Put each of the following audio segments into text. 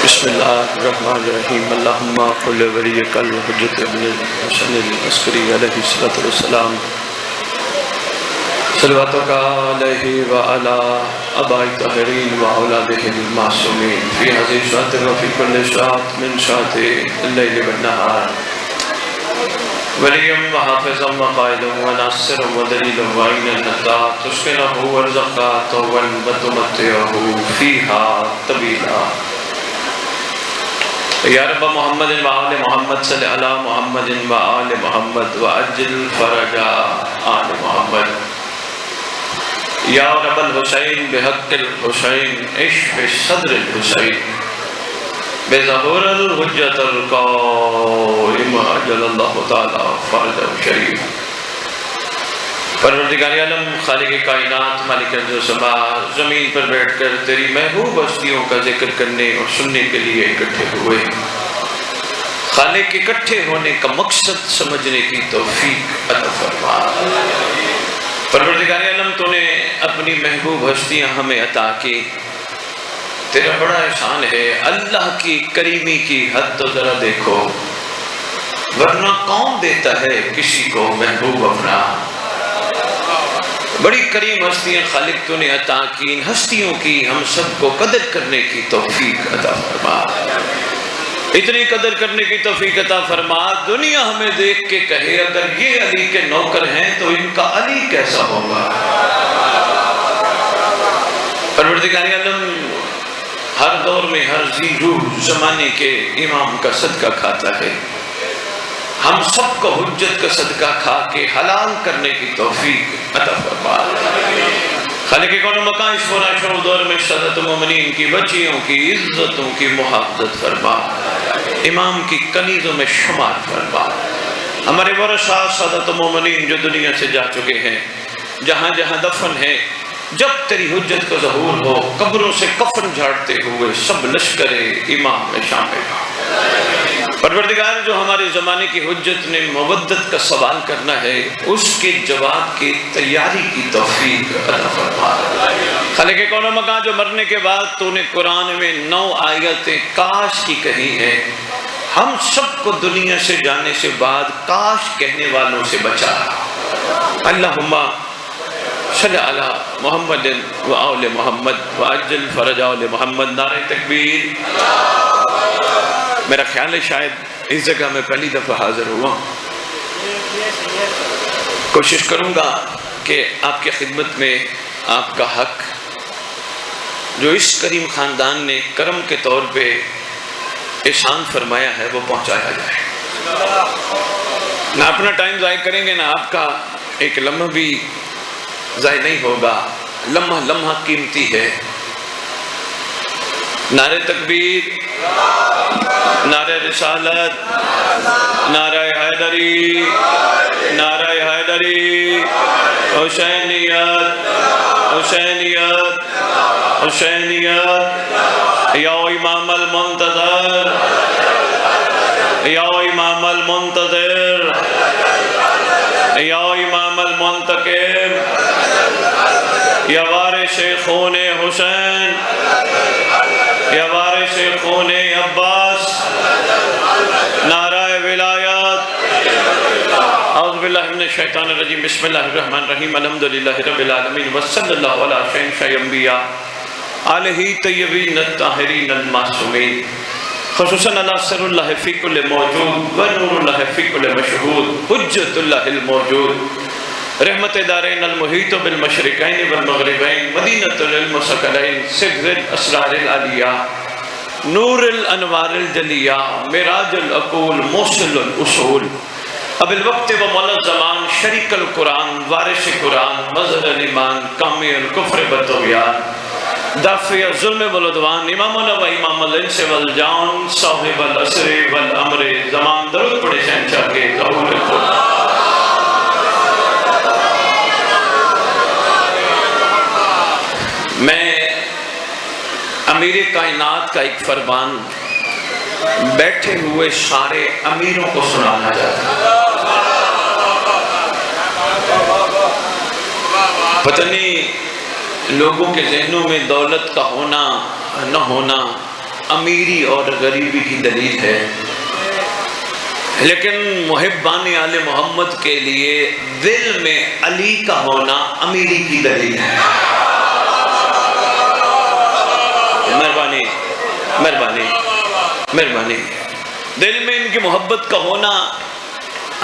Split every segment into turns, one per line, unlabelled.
بسم اللہ الرحمن الرحیم اللہم قل ولیک الحجۃ ابن الحسن العسکری علیہ السلام صلواتک علیہ وعلی آباء الطاہرین واولادہ المعصومین فی ہذہ الساعۃ وفی کل ساعۃ من ساعات اللیل والنہار ولیم وحافظا وقائدا وناصرا ودلیلا وعینا حتی تسکنہ وارزقہ طوبا وتمتعہ فیہا طویلا یا رب محمد وآل محمد صلی علی محمد وآل محمد وعجل فرج آل محمد یا رب الحسین بحق الحسین اشف صدر الحسین بظہور الحجت القائم عجل اللہ تعالی فرج شریف پروردگار عالم خالق کائنات مالک ارض و سما زمین پر بیٹھ کر تیری محبوب ہستیوں کا ذکر کرنے اور سننے کے لیے اکٹھے ہوئے خالق کے اکٹھے ہونے کا مقصد سمجھنے کی توفیق عطا فرما پروردگار عالم تو نے اپنی محبوب ہستیاں ہمیں عطا کی تیرا بڑا احسان ہے اللہ کی کریمی کی حد تو ذرا دیکھو ورنہ کون دیتا ہے کسی کو محبوب اپنا بڑی کریم ہستیاں خالق تو نے عطا کی ان ہستیوں کی ہم سب کو قدر کرنے کی توفیق عطا فرما اتنی قدر کرنے کی توفیق عطا فرما دنیا ہمیں دیکھ کے کہے اگر یہ علی کے نوکر ہیں تو ان کا علی کیسا ہوگا پروردگار عالم ہر دور میں ہر ذی روح زمانے کے امام کا صدقہ کھاتا ہے ہم سب کو حجت کا صدقہ کھا کے حلال کرنے کی توفیق عطا فرما خالق کون مکان اس فراشر دور میں سادت مومنین کی بچیوں کی عزتوں کی محافظت فرما امام کی کنیزوں میں شمار فرما ہمارے ورثاء سادت مومنین جو دنیا سے جا چکے ہیں جہاں جہاں دفن ہیں جب تیری حجت کا ظہور ہو قبروں سے کفن جھاڑتے ہوئے سب لشکر امام میں شامل پروردگار جو ہمارے زمانے کی حجت نے مودت کا سوال کرنا ہے اس کے جواب کی تیاری کی توفیق عطا فرما خالق کون و مکان جو مرنے کے بعد تو نے قرآن میں 9 آیتیں کاش کی کہی ہیں ہم سب کو دنیا سے جانے سے بعد کاش کہنے والوں سے بچا اللہم صلی علی محمد و آل محمد وعجل فرج آل محمد نعرہ تکبیر میرا خیال ہے شاید اس جگہ میں پہلی دفعہ حاضر ہوا کوشش کروں گا کہ آپ کی خدمت میں آپ کا حق جو اس کریم خاندان نے کرم کے طور پہ احسان فرمایا ہے وہ پہنچایا جائے نہ اپنا ٹائم ضائع کریں گے نہ آپ کا ایک لمحہ بھی ضائع نہیں ہوگا لمحہ لمحہ قیمتی ہے نعرہ تکبیر نعرہ رسالت نعرہ حیدری نعرہ حیدری حسینیت حسینیت حسینیت یا امام المنتظر یا امام المنتظر یا امام المنتقم یا وارث خون حسین یا وارث خون عباس نعرہ ولایت اعوذ باللہ من الشیطان الرجیم بسم اللہ الرحمن الرحیم الحمدللہ رب العالمین وصلی اللہ علی شہنشاہ انبیاء آلہ طیبین الطاہرین المعصومین خصوصاً علی سر اللہ فی کل موجود و نور اللہ فی کل مشہود حجت اللہ الموجود رحمت دارین المحیط بالمشرقین والمغربین مدینۃ العلم سکلین سر الاسرار العلیہ نور الانوار الجلیہ معراج العقول موصل الاصول اب الوقت و مولا الزمان شریک القرآن وارث قرآن مظہر الایمان کامی الکفر بالطغیان دافع الظلم والعدوان امامنا و امام الانس والجان صاحب العصر والامر زمان درود پڑے شہنشاہ کے ظہور خود میں امیر کائنات کا ایک فرمان بیٹھے ہوئے سارے امیروں کو سنانا چاہتا ہوں پتہ نہیں لوگوں کے ذہنوں میں دولت کا ہونا نہ ہونا امیری اور غریبی کی دلیل ہے، لیکن محبان آل محمد کے لیے دل میں علی کا ہونا امیری کی دلیل ہے۔ مہربانی مہربانی مہربانی، دل میں ان کی محبت کا ہونا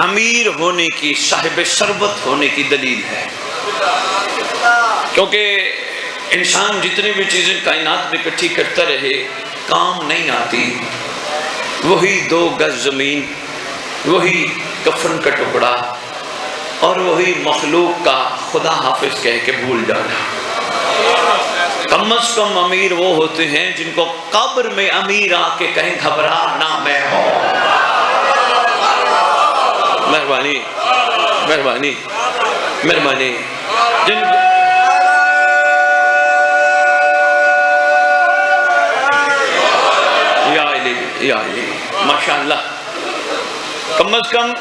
امیر ہونے کی، صاحب ثروت ہونے کی دلیل ہے، کیونکہ انسان جتنی بھی چیزیں کائنات میں اکٹھی کرتا رہے کام نہیں آتی، وہی 2 گز زمین، وہی کفن کا ٹکڑا اور وہی مخلوق کا خدا حافظ کہہ کے بھول جانا۔ کم از کم امیر وہ ہوتے ہیں جن کو قبر میں امیر آ کے کہیں گھبرا نہ میں ہوں۔ مہربانی مہربانی مہربانی، جن یا علی ماشاءاللہ، کم از کم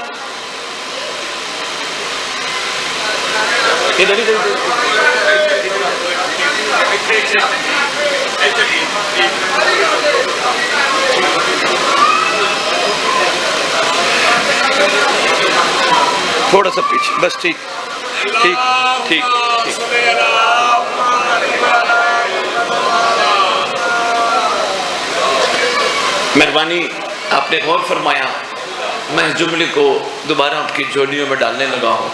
تھوڑا سا پیچھے، بس ٹھیک ٹھیک ٹھیک ٹھیک۔ مہربانی، آپ نے غور فرمایا، میں جملے کو دوبارہ آپ کی جوڑیوں میں ڈالنے لگا ہوں۔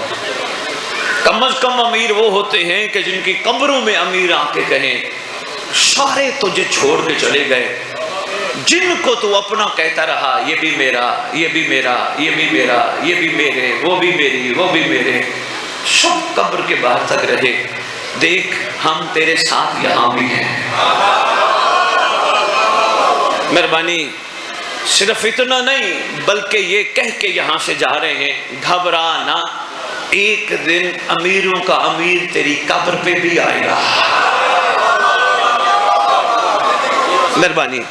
کم از کم امیر وہ ہوتے ہیں کہ جن کی قبروں میں امیر آ کے کہیں سارے تجھے چھوڑ کے چلے گئے، جن کو تو اپنا کہتا رہا یہ بھی میرا، یہ بھی میرا، یہ بھی میرا، یہ بھی میرے، وہ بھی میری، وہ بھی میرے، سب قبر کے باہر تک رہے، دیکھ ہم تیرے ساتھ یہاں بھی ہیں۔ مہربانی، صرف اتنا نہیں بلکہ یہ کہہ کے یہاں سے جا رہے ہیں گھبرا نہ، ایک دن امیروں کا امیر تیری قبر پہ بھی آئے گا۔ مہربانی،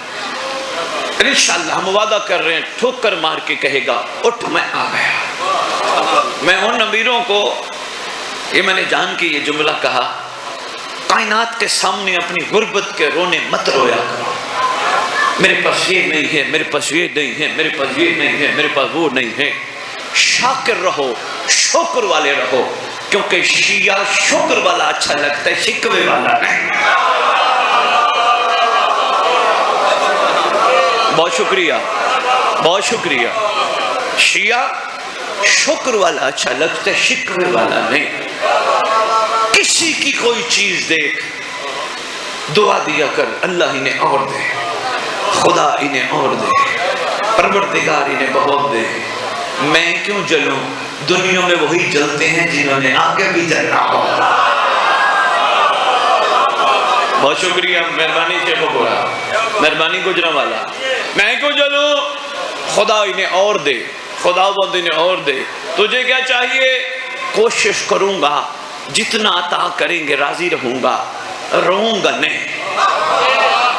انشاءاللہ ہم وعدہ کر رہے ہیں، ٹھوکر مار کے کہے گا اٹھ میں آ گیا۔ میں ان امیروں کو، یہ میں نے جان کے یہ جملہ کہا، کائنات کے سامنے اپنی غربت کے رونے مت رویا کرو، میرے پاس یہ نہیں ہے، میرے پاس یہ نہیں ہے، میرے پاس یہ نہیں ہے، میرے پاس وہ نہیں ہے۔ شاکر رہو، شکر والے رہو، کیونکہ شیعہ شکر والا اچھا لگتا ہے، شکوے والا نہیں۔ بہت شکریہ بہت شکریہ۔ شیعہ شکر والا اچھا لگتا ہے، شکوے والا نہیں۔ کسی کی کوئی چیز دیکھ دعا دیا کر، اللہ انہیں اور دے، خدا انہیں اور دے، پروردگار انہیں بہت دے، میں کیوں جلوں، دنیا میں وہی جلتے ہیں جنہوں نے آگے بھی جلنا ہو۔ بہت شکریہ، مہربانی شیخ بولا، مہربانی گجرانوالا، میں کیوں جلوں، خدا انہیں اور دے، خدا بند انہیں اور دے۔ تجھے کیا چاہیے؟ کوشش کروں گا، جتنا عطا کریں گے راضی رہوں گا، رہوں گا نہیں،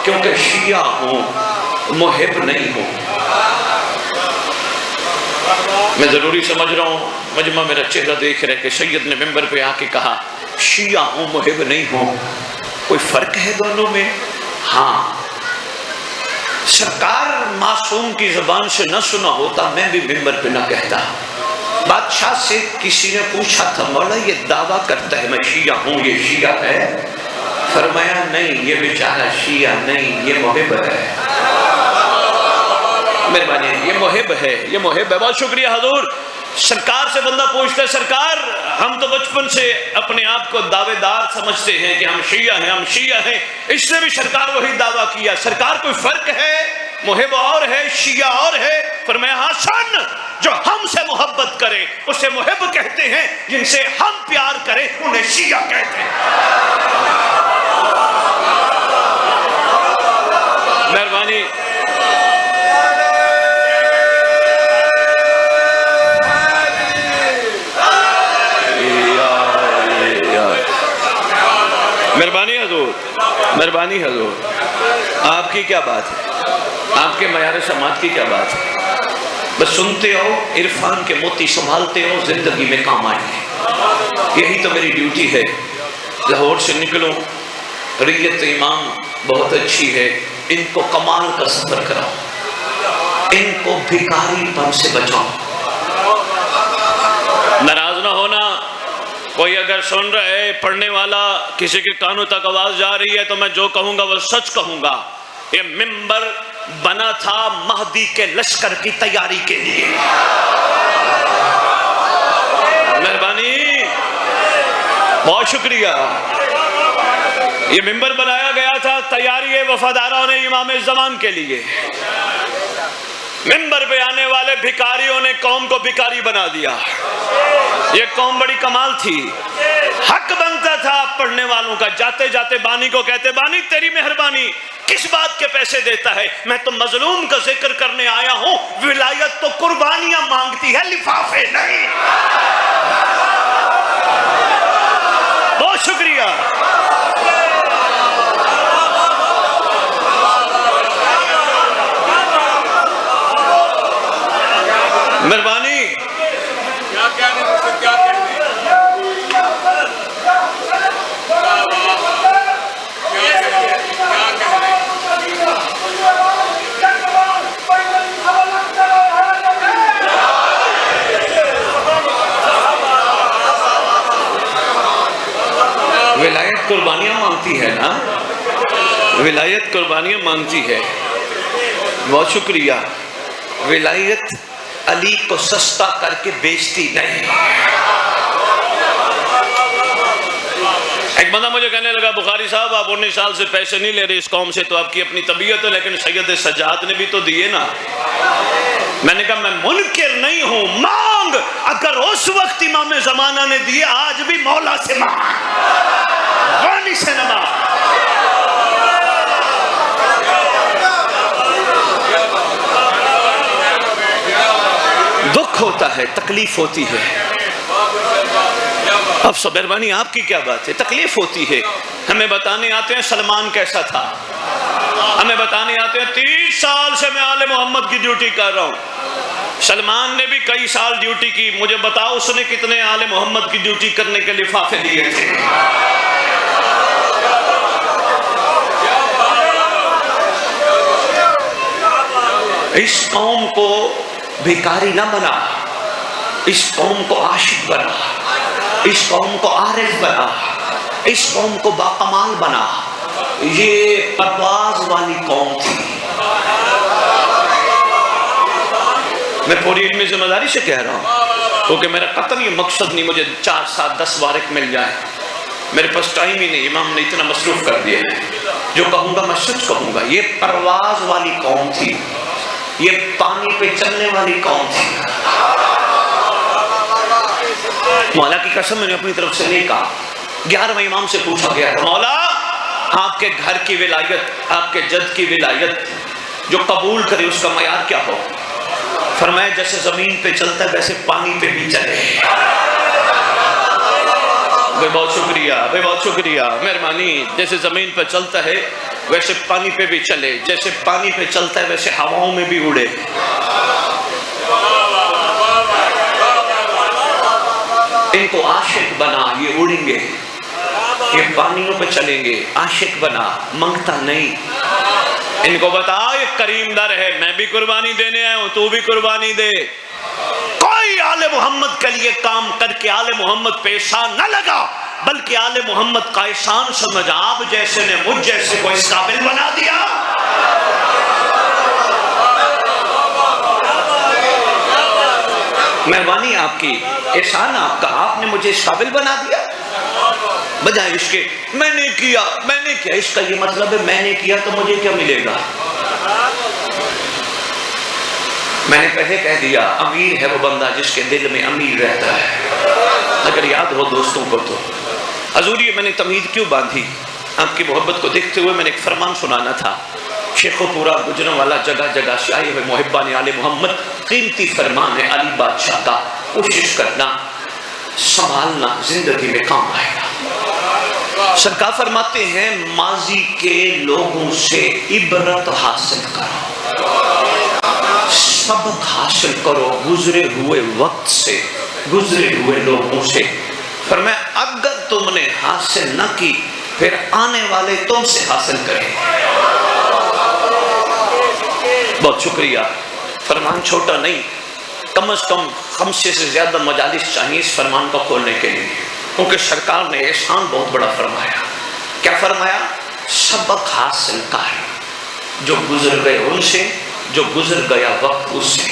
کیونکہ شیعہ ہوں، محب نہیں ہوں۔ میں ضروری سمجھ رہا ہوں، مجمع میرا چہرہ دیکھ رہے کہ سید نے ممبر پہ آ کے کہا شیعہ ہوں محب نہیں ہوں، کوئی فرق ہے دونوں میں؟ ہاں، سرکار معصوم کی زبان سے نہ سنا ہوتا میں بھی ممبر پہ نہ کہتا۔ بادشاہ سے کسی نے پوچھا تھا مولا یہ دعویٰ کرتا ہے میں شیعہ ہوں، یہ شیعہ ہے؟ فرمایا نہیں، یہ بیچارہ شیعہ نہیں، یہ محب ہے۔ مہربانی، یہ محب ہے، یہ محب ہے۔ بہت شکریہ حضور۔ سرکار سے بندہ پوچھتا ہے سرکار ہم تو بچپن سے اپنے آپ کو دعوے دار سمجھتے ہیں کہ ہم شیعہ ہیں، ہم شیعہ ہیں، اس نے بھی سرکار وہی دعویٰ کیا، سرکار کوئی فرق ہے؟ محب اور ہے، شیعہ اور ہے؟ فرمایا ہاں سن، جو ہم سے محبت کرے اسے محب کہتے ہیں، جن سے ہم پیار کریں انہیں شیعہ کہتے ہیں۔ مہربانی، مہربانی حضور، مہربانی حضور، آپ کی کیا بات ہے، آپ کے معیار سماعت کی کیا بات ہے؟ بس سنتے ہو، عرفان کے موتی سنبھالتے ہو، زندگی میں کام آئیں گے، یہی تو میری ڈیوٹی ہے۔ لاہور سے نکلوں، ریت امام بہت اچھی ہے، ان کو کمال کا سفر کراؤ، ان کو بھکاری پن سے بچاؤ۔ ناراض نہ ہونا، کوئی اگر سن رہے پڑھنے والا کسی کے کانوں تک آواز جا رہی ہے تو میں جو کہوں گا وہ سچ کہوں گا۔ یہ منبر بنا تھا مہدی کے لشکر کی تیاری کے لیے۔ مہربانی، بہت شکریہ۔ یہ منبر بنایا گیا تھا تیاری وفاداروں نے امام زمان کے لیے۔ منبر پہ آنے والے بھکاریوں نے قوم کو بھکاری بنا دیا۔ یہ قوم بڑی کمال تھی۔ حق بنتا تھا پڑھنے والوں کا، جاتے جاتے بانی کو کہتے بانی تیری مہربانی، کس بات کے پیسے دیتا ہے؟ میں تو مظلوم کا ذکر کرنے آیا ہوں، ولایت تو قربانیاں مانگتی ہے، لفافے نہیں۔ بہت شکریہ۔ مہربانی۔ ولایت قربانیاں مانگتی ہے نا، ولایت قربانیاں مانگتی ہے۔ بہت شکریہ۔ ولایت علی کو سستا کر کے بیچتی نہیں۔ ایک بندہ مجھے کہنے لگا بخاری صاحب آپ 19 سال سے پیسے نہیں لے رہے اس قوم سے، تو آپ کی اپنی طبیعت ہے، لیکن سید سجاد نے بھی تو دیے نا۔ میں نے کہا میں منکر نہیں ہوں، مانگ، اگر اس وقت امام زمانہ نے دیے آج بھی مولا سے مانگ، غانی سے نہ مانگ۔ دکھ ہوتا ہے، تکلیف ہوتی ہے۔ اب مہربانی آپ کی کیا بات ہے، تکلیف ہوتی ہے۔ ہمیں بتانے آتے ہیں سلمان کیسا تھا، ہمیں بتانے آتے ہیں 30 سال سے میں آل محمد کی ڈیوٹی کر رہا ہوں۔ سلمان نے بھی کئی سال ڈیوٹی کی، مجھے بتاؤ اس نے کتنے آل محمد کی ڈیوٹی کرنے کے لفافے دیے تھے؟ اس قوم کو بھکاری نہ بنا، اس قوم کو عاشق بنا، اس قوم کو عارف بنا، اس قوم کو باکمال بنا۔ یہ پرواز والی قوم تھی۔ میں پوری علمی ذمہ داری سے کہہ رہا ہوں، کیونکہ میرا قطعی یہ مقصد نہیں مجھے 4 7 10 وارق مل جائیں، میرے پاس ٹائم ہی نہیں، امام نے اتنا مصروف کر دیا ہے۔ جو کہوں گا میں سچ کہوں گا۔ یہ پرواز والی قوم تھی، یہ پانی پہ چلنے والی قوم تھی۔ مولا کی قسم میں نے اپنی طرف سے نہیں کہا۔ 11ویں امام سے پوچھا گیا مولا آپ کے گھر کی ولایت، آپ کے جد کی ولایت جو قبول کرے اس کا معیار کیا ہو؟ فرمایا جیسے زمین پہ چلتا ہے ویسے پانی پہ بھی چلے۔ بہت شکریہ، بہت شکریہ، مہربانی۔ جیسے زمین پہ چلتا ہے ویسے پانی پہ بھی چلے، جیسے پانی پہ چلتا ہے ویسے ہواؤں میں بھی اڑے۔ ان کو عاشق بنا، یہ اڑیں گے، یہ پانیوں پہ چلیں گے۔ عاشق بنا، منگتا نہیں۔ ان کو بتا یہ کریم در ہے، میں بھی قربانی دینے آیا ہوں، تو بھی قربانی دے۔ کوئی آل محمد کے لیے کام کر کے آل محمد پہ احسان نہ لگا، بلکہ آل محمد کا احسان سمجھا۔ آپ جیسے نے مجھ جیسے کو اس قابل بنا دیا۔ مہربانی آپ کی، احسان آپ کا، آپ نے مجھے اس قابل بنا دیا۔ بجائے اس کے میں نے کیا، میں نے کیا، اس کا یہ مطلب ہے میں نے کیا تو مجھے کیا ملے گا؟ میں نے پہلے کہہ دیا امیر ہے وہ بندہ جس کے دل میں امیر رہتا ہے۔ اگر یاد ہو دوستوں کو تو حضور یہ میں نے تمہید کیوں باندھی؟ آپ کی محبت کو دیکھتے ہوئے میں نے ایک فرمان سنانا تھا۔ شیخ و پورا گجروں والا جگہ جگہ سے آئے ہوئے محبان آل محمد، قیمتی فرمان ہے علی بادشاہ کا، کوشش کرنا سنبھالنا زندگی میں کام آئے گا۔ سرکار فرماتے ہیں ماضی کے لوگوں سے عبرت حاصل کرو، سبق حاصل کرو گزرے ہوئے وقت سے، گزرے ہوئے لوگوں سے۔ فرمایا اگر تم نے حاصل نہ کی پھر آنے والے تم سے حاصل کریں۔ بہت شکریہ. فرمان چھوٹا نہیں، کم از کم 5 سے زیادہ مجالس چاہیے اس فرمان کو کھولنے کے لیے، کیونکہ سرکار نے احسان بہت بڑا فرمایا. کیا فرمایا؟ سبق حاصل کر، جو گزر گئے ان سے، جو گزر گیا وقت اس سے.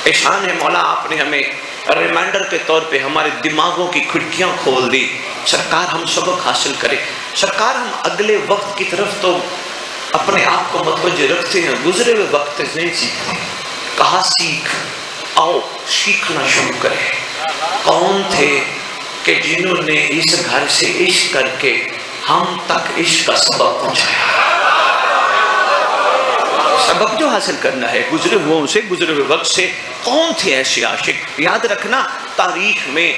احسان ہے مولا، آپ نے ہمیں ریمائنڈر کے طور پہ ہمارے دماغوں کی کھڑکیاں کھول دی. سرکار ہم سبق حاصل کریں. سرکار ہم اگلے وقت کی طرف تو اپنے آپ کو متوجہ رکھتے ہیں، گزرے ہوئے وقت نہیں سیکھتے. کہا سیکھ، آؤ سیکھنا شروع کریں. کون تھے کہ جنہوں نے اس گھر سے عشق کر کے ہم تک عشق کا سبق پہنچایا؟ سبق جو حاصل کرنا ہے گزرے ہوئے سے، گزرے ہوئے وقت سے. کون تھے ایسے عاشق؟ یاد رکھنا تاریخ میں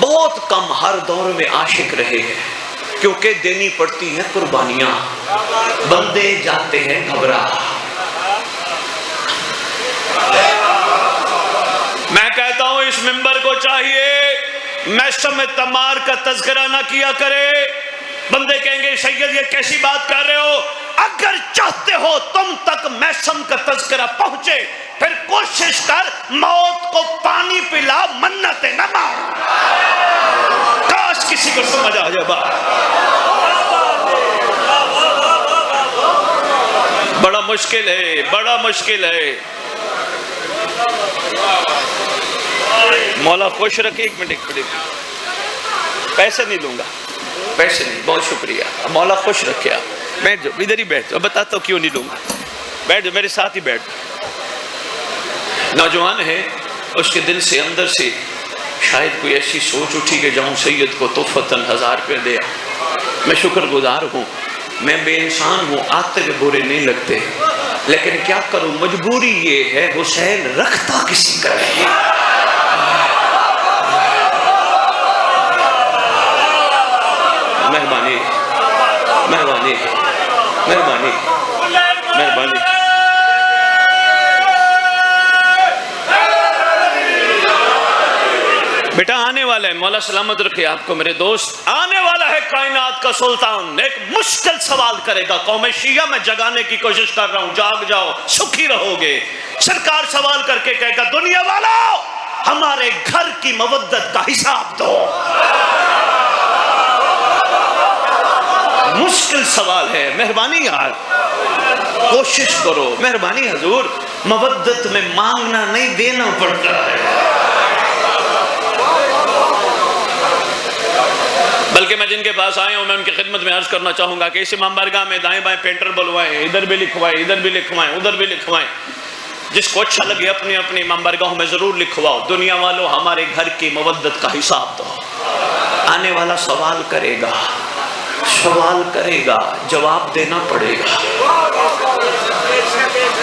بہت کم ہر دور میں عاشق رہے ہیں، کیونکہ دینی پڑتی ہیں قربانیاں، بندے جاتے ہیں گھبرا. میں کہتا ہوں اس منبر کو چاہیے محشم تمار کا تذکرہ نہ کیا کرے. بندے کہیں گے سید یہ کیسی بات کر رہے ہو؟ اگر چاہتے ہو تم تک محشم کا تذکرہ پہنچے پھر کوشش کر موت کو پانی پلا، منتیں نہ مار. کاش کسی کو سمجھ آ جائے بات. بڑا مشکل ہے، بڑا مشکل ہے. مولا خوش رکھے. ایک منٹ، پیسے نہیں لوں گا، پیسے نہیں. بہت شکریہ. مولا خوش رکھے. آپ بیٹھ جاؤ، ادھر ہی بیٹھ جاؤ. بتاتا ہوں کیوں نہیں لوں گا. بیٹھ جاؤ، میرے ساتھ ہی بیٹھ جاؤ. نوجوان ہے، اس کے دل سے اندر سے شاید کوئی ایسی سوچ اٹھی کہ جاؤں سید کو تحفتاً 1000 روپے دیا. میں شکر گزار ہوں، میں بے انسان ہوں، آتے ہوئے برے نہیں لگتے، لیکن کیا کروں، مجبوری یہ ہے. حسین رکھتا کسی کا نہیں. مہربانی مہربانی مہربانی مہربانی. بیٹا آنے والا ہے، مولا سلامت رکھے آپ کو میرے دوست. آنے والا ہے کائنات کا سلطان. ایک مشکل سوال کرے گا. قوم شیعہ میں جگانے کی کوشش کر رہا ہوں، جاگ جاؤ، سکھی رہو گے. سرکار سوال کر کے کہے گا دنیا والو ہمارے گھر کی مودت کا حساب دو. مشکل سوال ہے. مہربانی یار، کوشش کرو. مہربانی حضور، مودت میں مانگنا نہیں، دینا پڑتا ہے. بلکہ میں جن کے پاس آئے ہوں میں ان کی خدمت میں عرض کرنا چاہوں گا کہ اس امام بارگاہ میں دائیں بائیں پینٹر بلوائیں، ادھر بھی لکھوائیں، ادھر بھی لکھوائیں، ادھر بھی لکھوائیں. جس کو اچھا لگے اپنی اپنی امام بارگاہوں میں ضرور لکھواؤ. دنیا والوں ہمارے گھر کی مودت کا حساب دو. آنے والا سوال کرے گا، سوال کرے گا، جواب دینا پڑے گا.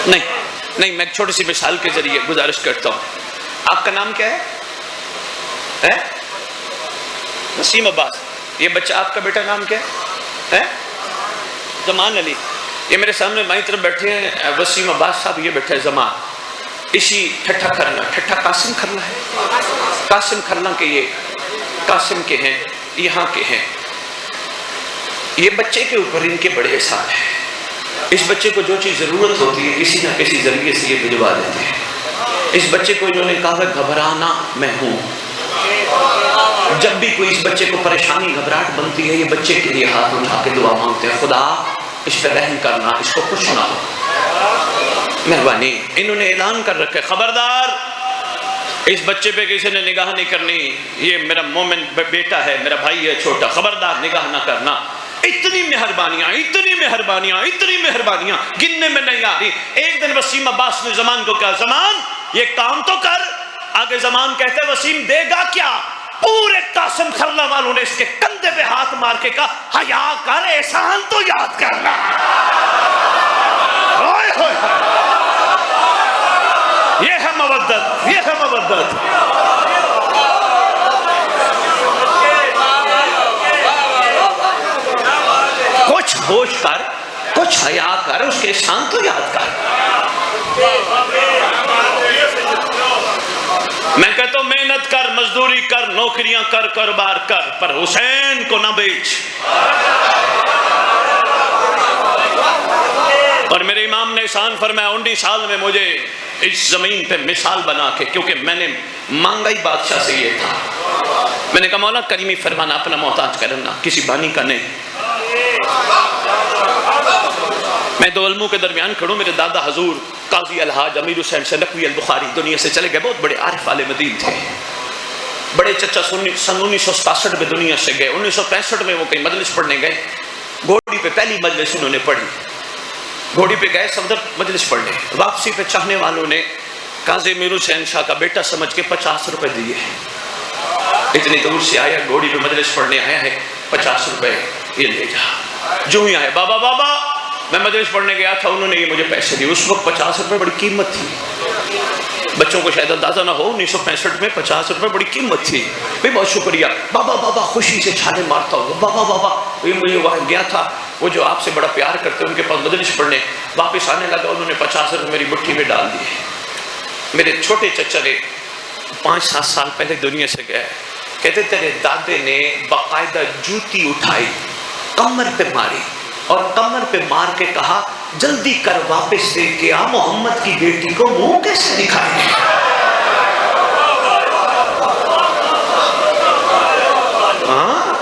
نہیں، میں ایک چھوٹی سی مثال کے ذریعے گزارش کرتا ہوں. آپ کا نام کیا ہے؟ وسیم عباس. یہ بچہ آپ کا بیٹا نام کیا ہے؟ زمان علی. یہ میرے سامنے بائیں طرف بیٹھے ہیں وسیم عباس صاحب، یہ بیٹھے ہیں زمان. اسی ٹھٹھا کھرنا، ٹھٹھا قاسم کھرنا ہے. قاسم کھرنا کے یہ قاسم کے ہیں، یہاں کے ہیں. یہ بچے کے اوپر ان کے بڑے احسان ہیں. اس بچے کو جو چیز ضرورت ہوتی ہے کسی نہ کسی ذریعے سے یہ بھجوا دیتے ہیں. اس بچے کو انہوں نے کہا گھبرانا میں ہوں. جب بھی کوئی اس بچے کو پریشانی گھبراہٹ بنتی ہے یہ بچے کے لیے ہاتھ اٹھا کے دعا مانگتے ہیں، خدا اس پہ رحم کرنا، اس کو کچھ نہ ہو. مہربانی. انہوں نے اعلان کر رکھے خبردار اس بچے پہ کسی نے نگاہ نہیں کرنی، یہ میرا مومن بیٹا ہے، میرا بھائی ہے چھوٹا، خبردار نگاہ نہ کرنا. اتنی مہربانیاں، اتنی مہربانیاں، اتنی مہربانیاں گننے میں نہیں آ رہی. ایک دن وسیم عباس نے زمان کو کہا زمان یہ کام تو کر. آگے زمان کہتے وسیم دے گا کیا؟ پورے قاسم کھرنا والوں نے اس کے کندھے پہ ہاتھ مار کے کہا حیا کر، احسان تو یاد کرنا. یہ ہے مودت، یہ ہے مودت. کچھ ہوش کر، کچھ حیا کر، اس کے احسان تو یاد کر. میں کہتا ہوں محنت کر، مزدوری کر، نوکریاں کر، کاروبار کر، پر حسین کو نہ بیچ. اور میرے امام نے احسان فرمایا 19 سال میں مجھے اس زمین پہ مثال بنا کے، کیونکہ میں نے مانگا ہی بادشاہ سے یہ تھا، میں نے کہا مولا کریمی فرمانا اپنا محتاج کرنا، کسی بانی کا نہیں۔ میں دو علموں کے درمیان کھڑوں، میرے دادا حضور قاضی الحاج امیر حسین سلکوی البخاری دنیا سے چلے گئے، بہت بڑے عارف عالم دین تھے۔ بڑے چچا سن 1967 میں دنیا سے گئے، 1965 میں وہ کہیں مجلس پڑھنے گئے، گھوڑی پہ پہلی مجلس انہوں نے پڑھی، گھوڑی پہ گئے صفدر مجلس پڑھنے، واپسی پہ چاہنے والوں نے قاضی امیر حسین شاہ کا بیٹا سمجھ کے 50 روپے دیے، اتنی دور سے آیا، گھوڑی پہ مجلس پڑھنے آیا ہے، 50 روپے یہ لے جا۔ جو ہی آئے بابا بابا میں مجلس پڑھنے گیا تھا، انہوں نے یہ مجھے پیسے دیے۔ اس وقت 50 روپے بڑی قیمت تھی، بچوں کو شاید اندازہ نہ ہو، 1965 میں 50 روپے بڑی قیمت تھی۔ بھئی بہت شکریہ بابا، بابا خوشی سے چھالے مارتا ہوں، بابا بابا یہ مجھے وہاں گیا تھا، وہ جو آپ سے بڑا پیار کرتے ان کے پاس مجلس پڑھنے، واپس آنے لگا انہوں نے 50 روپے میری مٹھی میں ڈال دیے۔ میرے چھوٹے چچا نے 5-7 سال پہلے دنیا سے گئے، کہتے تیرے دادے نے باقاعدہ جوتی اٹھائی، کمر پہ ماری اور کمر پہ مار کے کہا جلدی کر واپس دے کے آ، محمد کی بیٹی کو منہ کیسے دکھائے۔ ہاں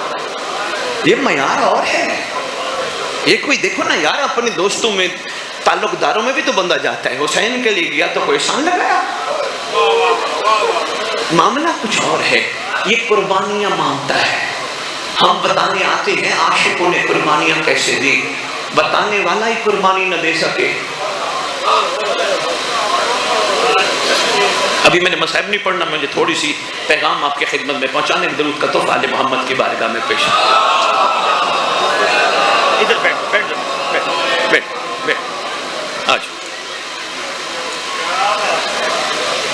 یہ معیار اور ہے، یہ کوئی دیکھو نا یار، اپنے دوستوں میں تعلق داروں میں بھی تو بندہ جاتا ہے، حسین کے لیے گیا تو کوئی احسان لگایا، معاملہ کچھ اور ہے، یہ قربانیاں مانگتا ہے۔ ہم بتانے آتے ہیں عاشقوں نے قربانیاں کیسے دی، بتانے والا ہی قربانی نہ دے سکے۔ ابھی میں نے مصائب نہیں پڑھنا، مجھے تھوڑی سی پیغام آپ کی خدمت میں پہنچانے، درود کا تحفہ آل محمد کی بارگاہ میں پیش۔ ادھر بیٹھ بیٹھ بیٹھ بیٹھ بیٹھ، آج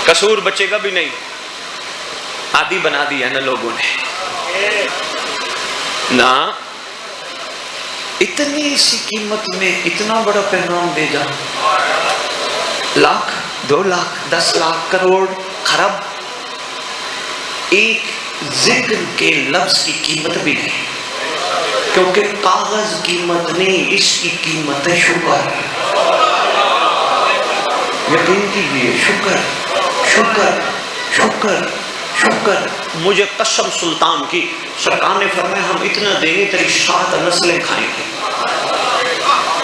قصور بچے گا بھی نہیں، عادی بنا دیا نا لوگوں نے نا، اتنی سی قیمت میں اتنا بڑا پیغام دے جا، لاکھ 2 لاکھ 10 لاکھ کروڑ خرب، ایک ذکر کے لفظ کی قیمت بھی نہیں، کیونکہ کاغذ قیمت نہیں، اس کی قیمت ہے شکر۔ یقین کیجیے، شکر شکر شکر شکر۔ مجھے قسم سلطان کی، سرکار نے فرمایا ہم اتنا دیں گے تیری 7 نسلیں کھائیں گے۔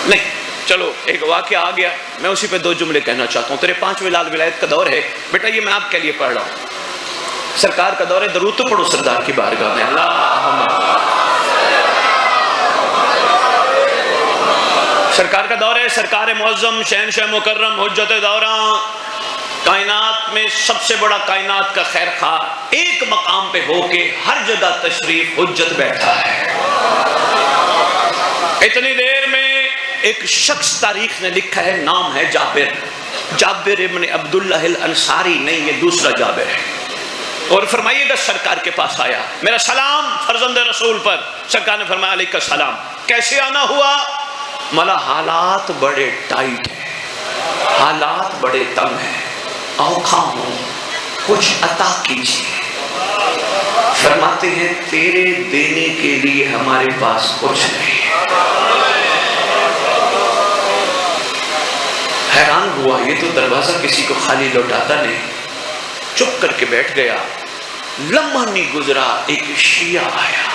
نہیں چلو ایک واقعہ آ گیا، میں اسی پہ 2 جملے کہنا چاہتا ہوں۔ تیرے 5ویں لال ولایت کا دور ہے بیٹا، یہ میں آپ کے لیے پڑھ رہا ہوں، سرکار کا دور ہے، درود تو پڑھو سردار کی بارگاہ میں، سرکار کا دور ہے، سرکار معظم شہنشاہ مکرم حجت دوراں، کائنات میں سب سے بڑا کائنات کا خیر خواہ، ایک مقام پہ ہو کے ہر جگہ تشریف حجت بیٹھا ہے۔ اتنی دیر میں ایک شخص تاریخ نے لکھا ہے، نام ہے جابر، جابر ابن عبداللہ الانصاری، نہیں یہ دوسرا جابر ہے، اور فرمائیے گا سرکار کے پاس آیا، میرا سلام فرزند رسول پر، سرکار نے فرمایا علیہ السلام، کیسے آنا ہوا؟ مولا حالات بڑے ٹائٹ ہیں، حالات بڑے تنگ ہیں، اوکھا ہوں، کچھ عطا کیجیے۔ فرماتے ہیں تیرے دینے کے لیے ہمارے پاس کچھ نہیں۔ حیران ہوا، یہ تو دروازہ کسی کو خالی لوٹاتا نہیں، چپ کر کے بیٹھ گیا۔ لمحہ نہیں گزرا، ایک شیعہ آیا،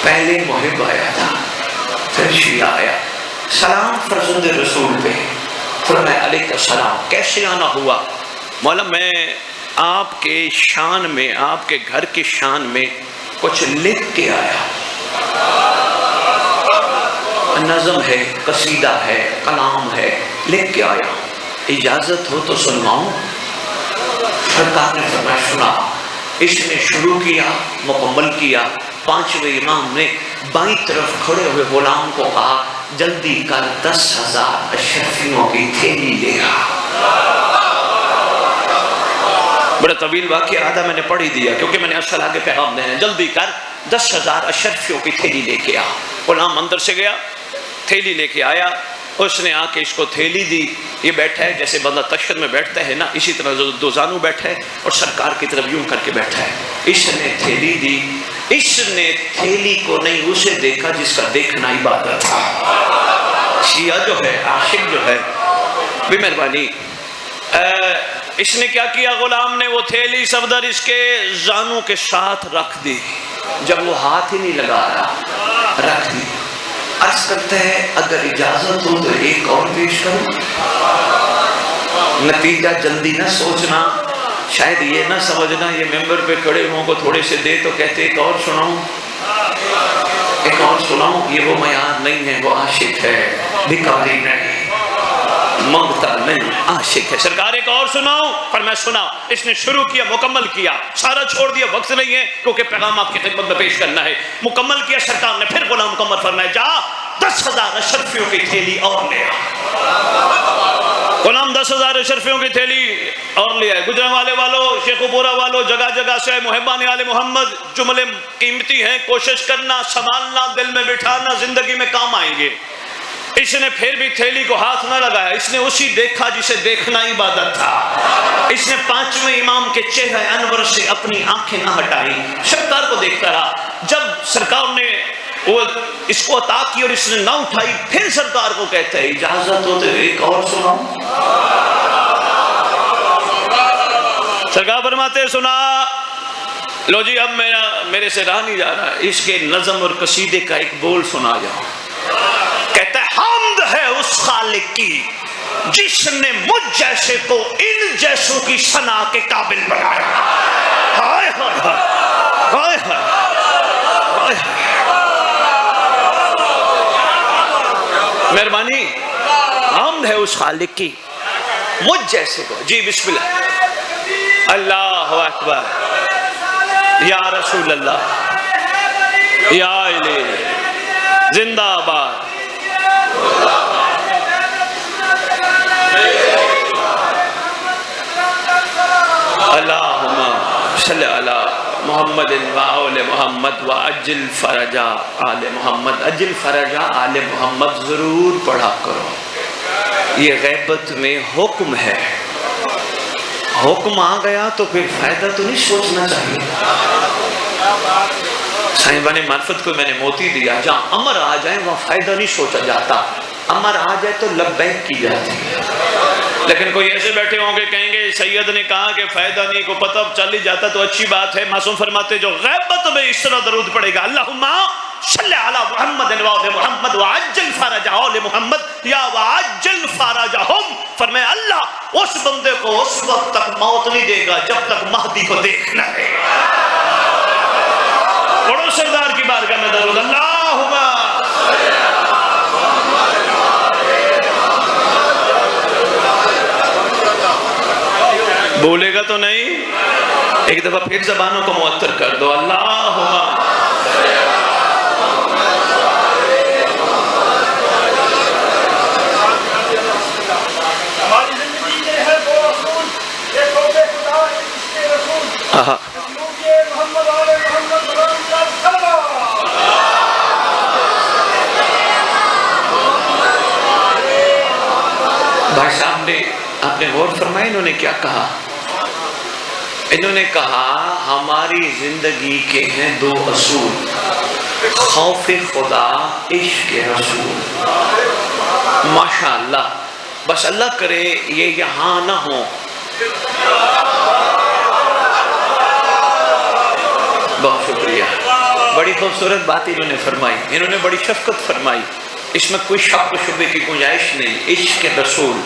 پہلے محب آیا تھا، پھر شیعہ آیا، سلام فرزند رسول پہ، فرمایا علیہ السلام، کیسے آنا ہوا؟ مولا میں آپ کے شان میں، آپ کے گھر کی شان میں کچھ لکھ کے آیا، نظم ہے، قصیدہ ہے، کلام ہے، لکھ کے آیا، اجازت ہو تو سنواؤں؟ سرکار نے فرمایا سنا۔ اس نے شروع کیا، مکمل کیا۔ 5ویں امام نے بائیں طرف کھڑے ہوئے غلام کو کہا جلدی کر 10,000 اشرفیوں کی تھیلی لے آ۔ بڑا طویل واقعہ، آدھا میں نے پڑھ ہی دیا کیونکہ میں نے اصل آگے پیغام دینا ہے، جلدی کر 10,000 اشرفیوں کی تھیلی لے کے آ۔ غلام اندر سے گیا، تھیلی لے کے آیا، اس نے آ کے اس کو تھیلی دی، یہ بیٹھا ہے جیسے بندہ تشہد میں بیٹھتا ہے نا، اسی طرح دو زانو بیٹھا ہے اور سرکار کی طرف یوں کر کے بیٹھا ہے۔ اس نے تھیلی دی، اس نے تھیلی کو نہیں اسے دیکھا جس کا دیکھنا عبادت تھا۔ شیعہ جو ہے، عاشق جو ہے، بھی مہربانی، اس نے کیا کیا؟ غلام نے وہ تھیلی صفدر اس کے زانوں کے ساتھ رکھ دی، جب وہ ہاتھ ہی نہیں لگا رہا رکھ دی۔ عرض کرتا ہے اگر اجازت ہو تو ایک اور پیش کروں؟ نتیجہ جلدی نہ سوچنا، شاید یہ نہ سمجھنا یہ ممبر پہ کھڑے ہوں کو تھوڑے سے دے تو کہتے ایک اور سناؤں، ایک اور سناؤں۔ یہ وہ معیار نہیں ہے، وہ عاشق ہے، بھکاری نہیں، منگتا نہیں، عاشق ہے۔ سرکار ایک اور سناؤں؟ پر میں سنا، اس نے شروع کیا، مکمل کیا، سارا چھوڑ دیا، وقت نہیں ہے کیونکہ پیغام آپ کی خدمت میں پیش کرنا ہے۔ مکمل کیا سرکار نے، پھر غلام کو امر فرمایا جا 10,000 اشرفیوں کی تھیلی اور لے آ۔ غلام 10,000 اشرفیوں کی تھیلی اور لے آئے۔ گجرانوالے والوں، شیخ پورہ والوں، جگہ جگہ سے محبان آل محمد، جملے قیمتی ہیں، کوشش کرنا، سنبھالنا، دل میں بٹھانا، زندگی میں کام آئیں گے۔ اس نے پھر بھی تھیلی کو ہاتھ نہ لگایا، اس نے اسی دیکھا جسے دیکھنا عبادت تھا۔ اس نے 5ویں امام کے چہرہ انور سے اپنی آنکھیں نہ ہٹائی، سرکار کو دیکھتا رہا۔ جب سرکار نے وہ اس کو عطا کی اور اس نے نہ اٹھائی، پھر سرکار کو کہتا ہے اجازت ہو تو ایک اور سناؤں؟ سرکار فرماتے سنا، لو جی اب میرے سے رہا نہیں جا رہا، اس کے نظم اور قصیدے کا ایک بول سنا جاؤ۔ کہتا ہے حمد ہے اس خالق کی جس نے مجھ جیسے کو ان جیسوں کی ثنا کے قابل بنایا۔ ہائے ہائے ہائے ہائے، مہربانی، حمد ہے اس خالق کی مجھ جیسے کو۔ جی بسم اللہ، اللہ اکبر، یا رسول اللہ، یا الہ، زندہ آباد۔ اللہم صلی علی محمد و آل محمد و عجل فرجا آل محمد۔ عجل فرجا آل محمد ضرور پڑھا کرو، یہ غیبت میں حکم ہے۔ حکم آ گیا تو پھر فائدہ تو نہیں سوچنا چاہیے۔ صاحبہ نے معرفت کو میں نے موتی دیا، جہاں امر آ جائیں وہاں فائدہ نہیں سوچا جاتا، امر آ جائے تو لبیک کی جاتی ہے۔ لیکن کوئی ایسے بیٹھے ہوں گے کہیں گے سید نے کہا کہ فائدہ نہیں، کو پتہ چل ہی جاتا تو اچھی بات ہے۔ معصوم فرماتے جو غیبت میں اس طرح درود پڑے گا، اللہم صلی علی محمد و آل محمد وعجل فرج آل محمد یا وعجل فرجہم، فرمائے اللہ اس بندے کو اس وقت تک موت نہیں دے گا جب تک مہدی کو دیکھنا ہے۔ پڑھو سردار کی بارگاہ میں درود، اللہم بولے گا تو نہیں، ایک دفعہ پھر زبانوں کو معطر کر دو، اللہم۔ ہماری زندگی میں ہے وہ رسول، یہ توبہ خدا ہے اس کے رسول، محمد آل محمد بھائی صاحب نے آپ نے غور فرمایا انہوں نے کیا کہا؟ انہوں نے کہا ہماری زندگی کے ہیں 2 اصول، خوف خدا، عشق رسول۔ ماشاءاللہ، بس اللہ کرے یہ یہاں نہ ہو۔ بہت شکریہ، بڑی خوبصورت بات انہوں نے فرمائی، انہوں نے بڑی شفقت فرمائی، اس میں کوئی شک و شبے کی گنجائش نہیں۔ عشق رسول،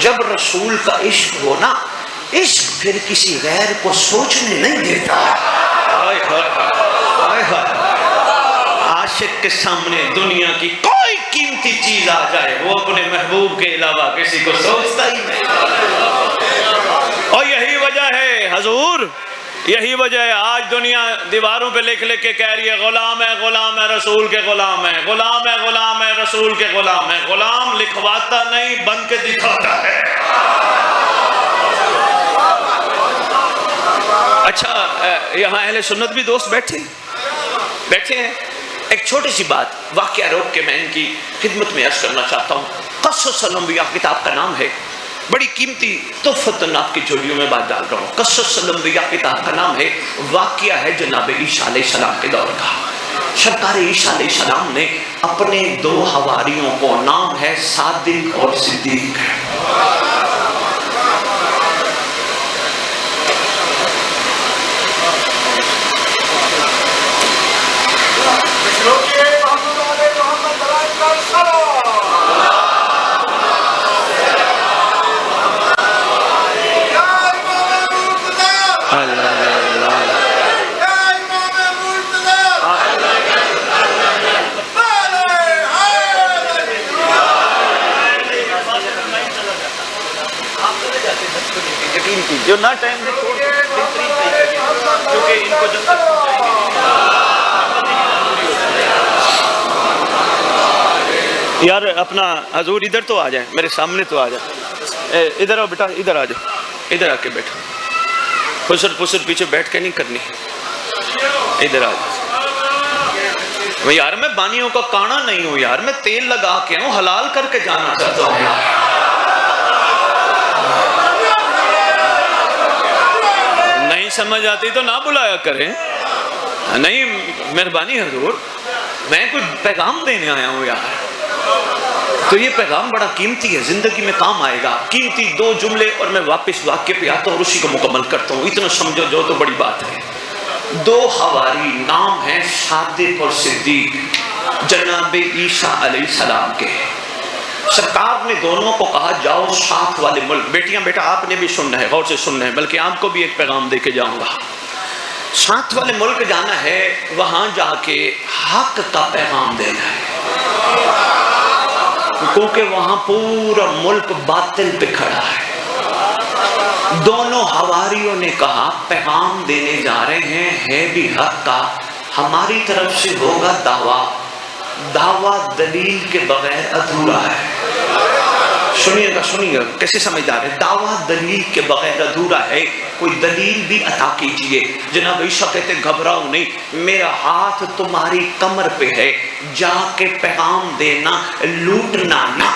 جب رسول کا عشق ہو نا، عشق پھر کسی غیر کو سوچنے نہیں دیتا۔ عاشق کے سامنے دنیا کی کوئی قیمتی چیز آ جائے وہ اپنے محبوب کے علاوہ کسی کو سوچتا ہی نہیں۔ اور یہی وجہ ہے حضور، یہی وجہ ہے آج دنیا دیواروں پہ لکھ لکھ کے کہہ رہی ہے غلام ہے رسول کے غلام ہے، غلام ہے رسول کے غلام ہے۔ غلام لکھواتا نہیں، بن کے دکھاتا ہے۔ اچھا، یہاں اہل سنت بھی دوست بیٹھے ہیں۔ ایک چھوٹی سی بات واقعہ روک کے میں ان کی خدمت میں عرض کرنا چاہتا ہوں۔ قصص الانبیاء کتاب کا نام ہے، بڑی قیمتی تحفت آپ کی جھولیوں میں بات ڈال رہا ہوں۔ قصص الانبیاء کتاب کا نام ہے، واقعہ ہے جناب عیسیٰ علیہ السلام کے دور کا۔ سرکار عیسیٰ علیہ السلام نے اپنے 2 حواریوں کو، نام ہے صادق اور صدیق، جو نہ ٹائم دے بہترین طریقے، کیونکہ ان کو جب تک یار اپنا حضور ادھر تو آ جائیں، میرے سامنے تو آ جائیں، ادھر آؤ بیٹا، ادھر آ جاؤ، ادھر آ کے بیٹھو، پھسر پیچھے بیٹھ کے نہیں کرنی، ادھر آ جاؤ یار، میں بانیوں کا کانا نہیں ہوں یار، میں تیل لگا کے ہوں، حلال کر کے جانا چاہتا ہوں یار، نہیں سمجھ آتی تو نہ بلایا کریں، نہیں مہربانی حضور، میں کوئی پیغام دینے آیا ہوں یار، تو یہ پیغام بڑا قیمتی ہے، زندگی میں کام آئے گا، قیمتی 2 جملے اور میں واپس واقعے پہ آتا ہوں اور اسی کو مکمل کرتا ہوں، اتنا سمجھو جو تو بڑی بات ہے۔ 2 حواری، نام ہے صادق اور صدیق، جناب عیسیٰ علیہ السلام کے، سرکار نے دونوں کو کہا جاؤ ساتھ والے ملک، بیٹیاں بیٹا آپ نے بھی سننا ہے، غور سے سننا ہے، بلکہ آپ کو بھی ایک پیغام دے کے جاؤں گا، ساتھ والے ملک جانا ہے، وہاں جا کے حق کا پیغام دینا ہے، کیونکہ وہاں پورا ملک باطل پہ کھڑا ہے۔ دونوں حواریوں نے کہا پیغام دینے جا رہے ہیں، ہے بھی حق کا، ہماری طرف سے ہوگا دعویٰ دلیل کے بغیر ادھورا ہے۔ سنیے گا کیسے سمجھدار ہے، دعویٰ دلیل کے بغیر ادھورا ہے، کوئی دلیل بھی عطا کیجئے۔ جناب عیسیٰ کہتے گھبراؤ نہیں، میرا ہاتھ تمہاری کمر پہ ہے، جا کے پیغام دینا، لوٹنا نہ۔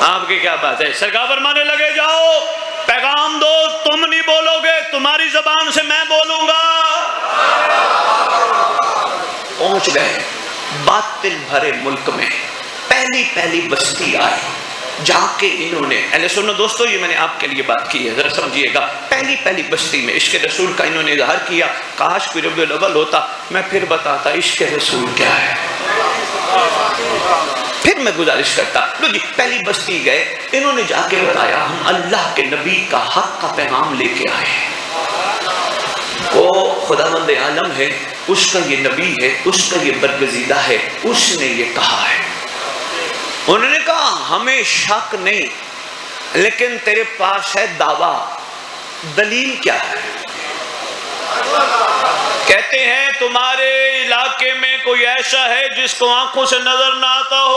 آپ کی کیا بات ہے، سرکار فرمانے لگے جاؤ پیغام دو، تم نہیں بولو گے، تمہاری زبان سے میں بولوں گا۔ پہنچ گئے باطل بھرے ملک میں، پہلی بستی آئی، جا کے انہوں نے، اہلِ سنو دوستو یہ میں نے آپ کے لیے بات کی ہے، ذرا سمجھیے گا، پہلی بستی میں عشق رسول کا انہوں نے اظہار کیا، کاش کوئی ربیع الاول ہوتا، میں پھر بتاتا عشق رسول کیا ہے، پھر میں گزارش کرتا۔ لو جی پہلی بستی گئے، انہوں نے جا کے بتایا ہم اللہ کے نبی کا حق کا پیغام لے کے آئے ہیں، وہ خداوند عالم ہے، اس کا یہ نبی ہے، اس کا یہ برگزیدہ ہے، اس نے یہ کہا ہے۔ انہوں نے کہا ہمیں شک نہیں، لیکن تیرے پاس ہے دعویٰ، دلیل کیا ہے؟ کہتے ہیں تمہارے علاقے میں کوئی ایسا ہے جس کو آنکھوں سے نظر نہ آتا ہو؟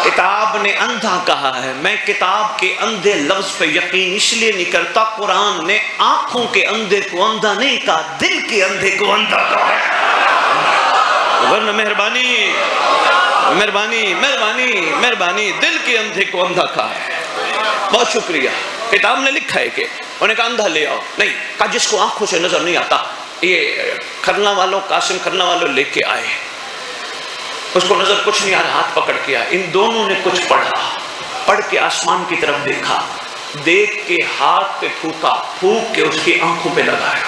کتاب نے اندھا کہا ہے، میں کتاب کے اندھے لفظ پہ یقین اس لیے نہیں کرتا، قرآن نے آنکھوں کے اندھے کو اندھا نہیں کہا، دل کے اندھے کو اندھا کہا ہے، ورنہ مہربانی دل کے اندھے کو اندھا کہا ہے۔ بہت شکریہ، کتاب نے لکھا ہے کہ انہوں نے کہا اندھا لے آؤ، نہیں کہا جس کو آنکھوں سے نظر نہیں آتا، یہ کھرنا والوں، قاسم کھرنا والوں لے کے آئے، اس کو نظر کچھ نہیں آ رہا، ہاتھ پکڑ کے آئے، ان دونوں نے کچھ پڑھ کے آسمان کی طرف دیکھا، دیکھ کے ہاتھ پہ پھونکا، پھونک کے اس کی آنکھوں پہ لگایا،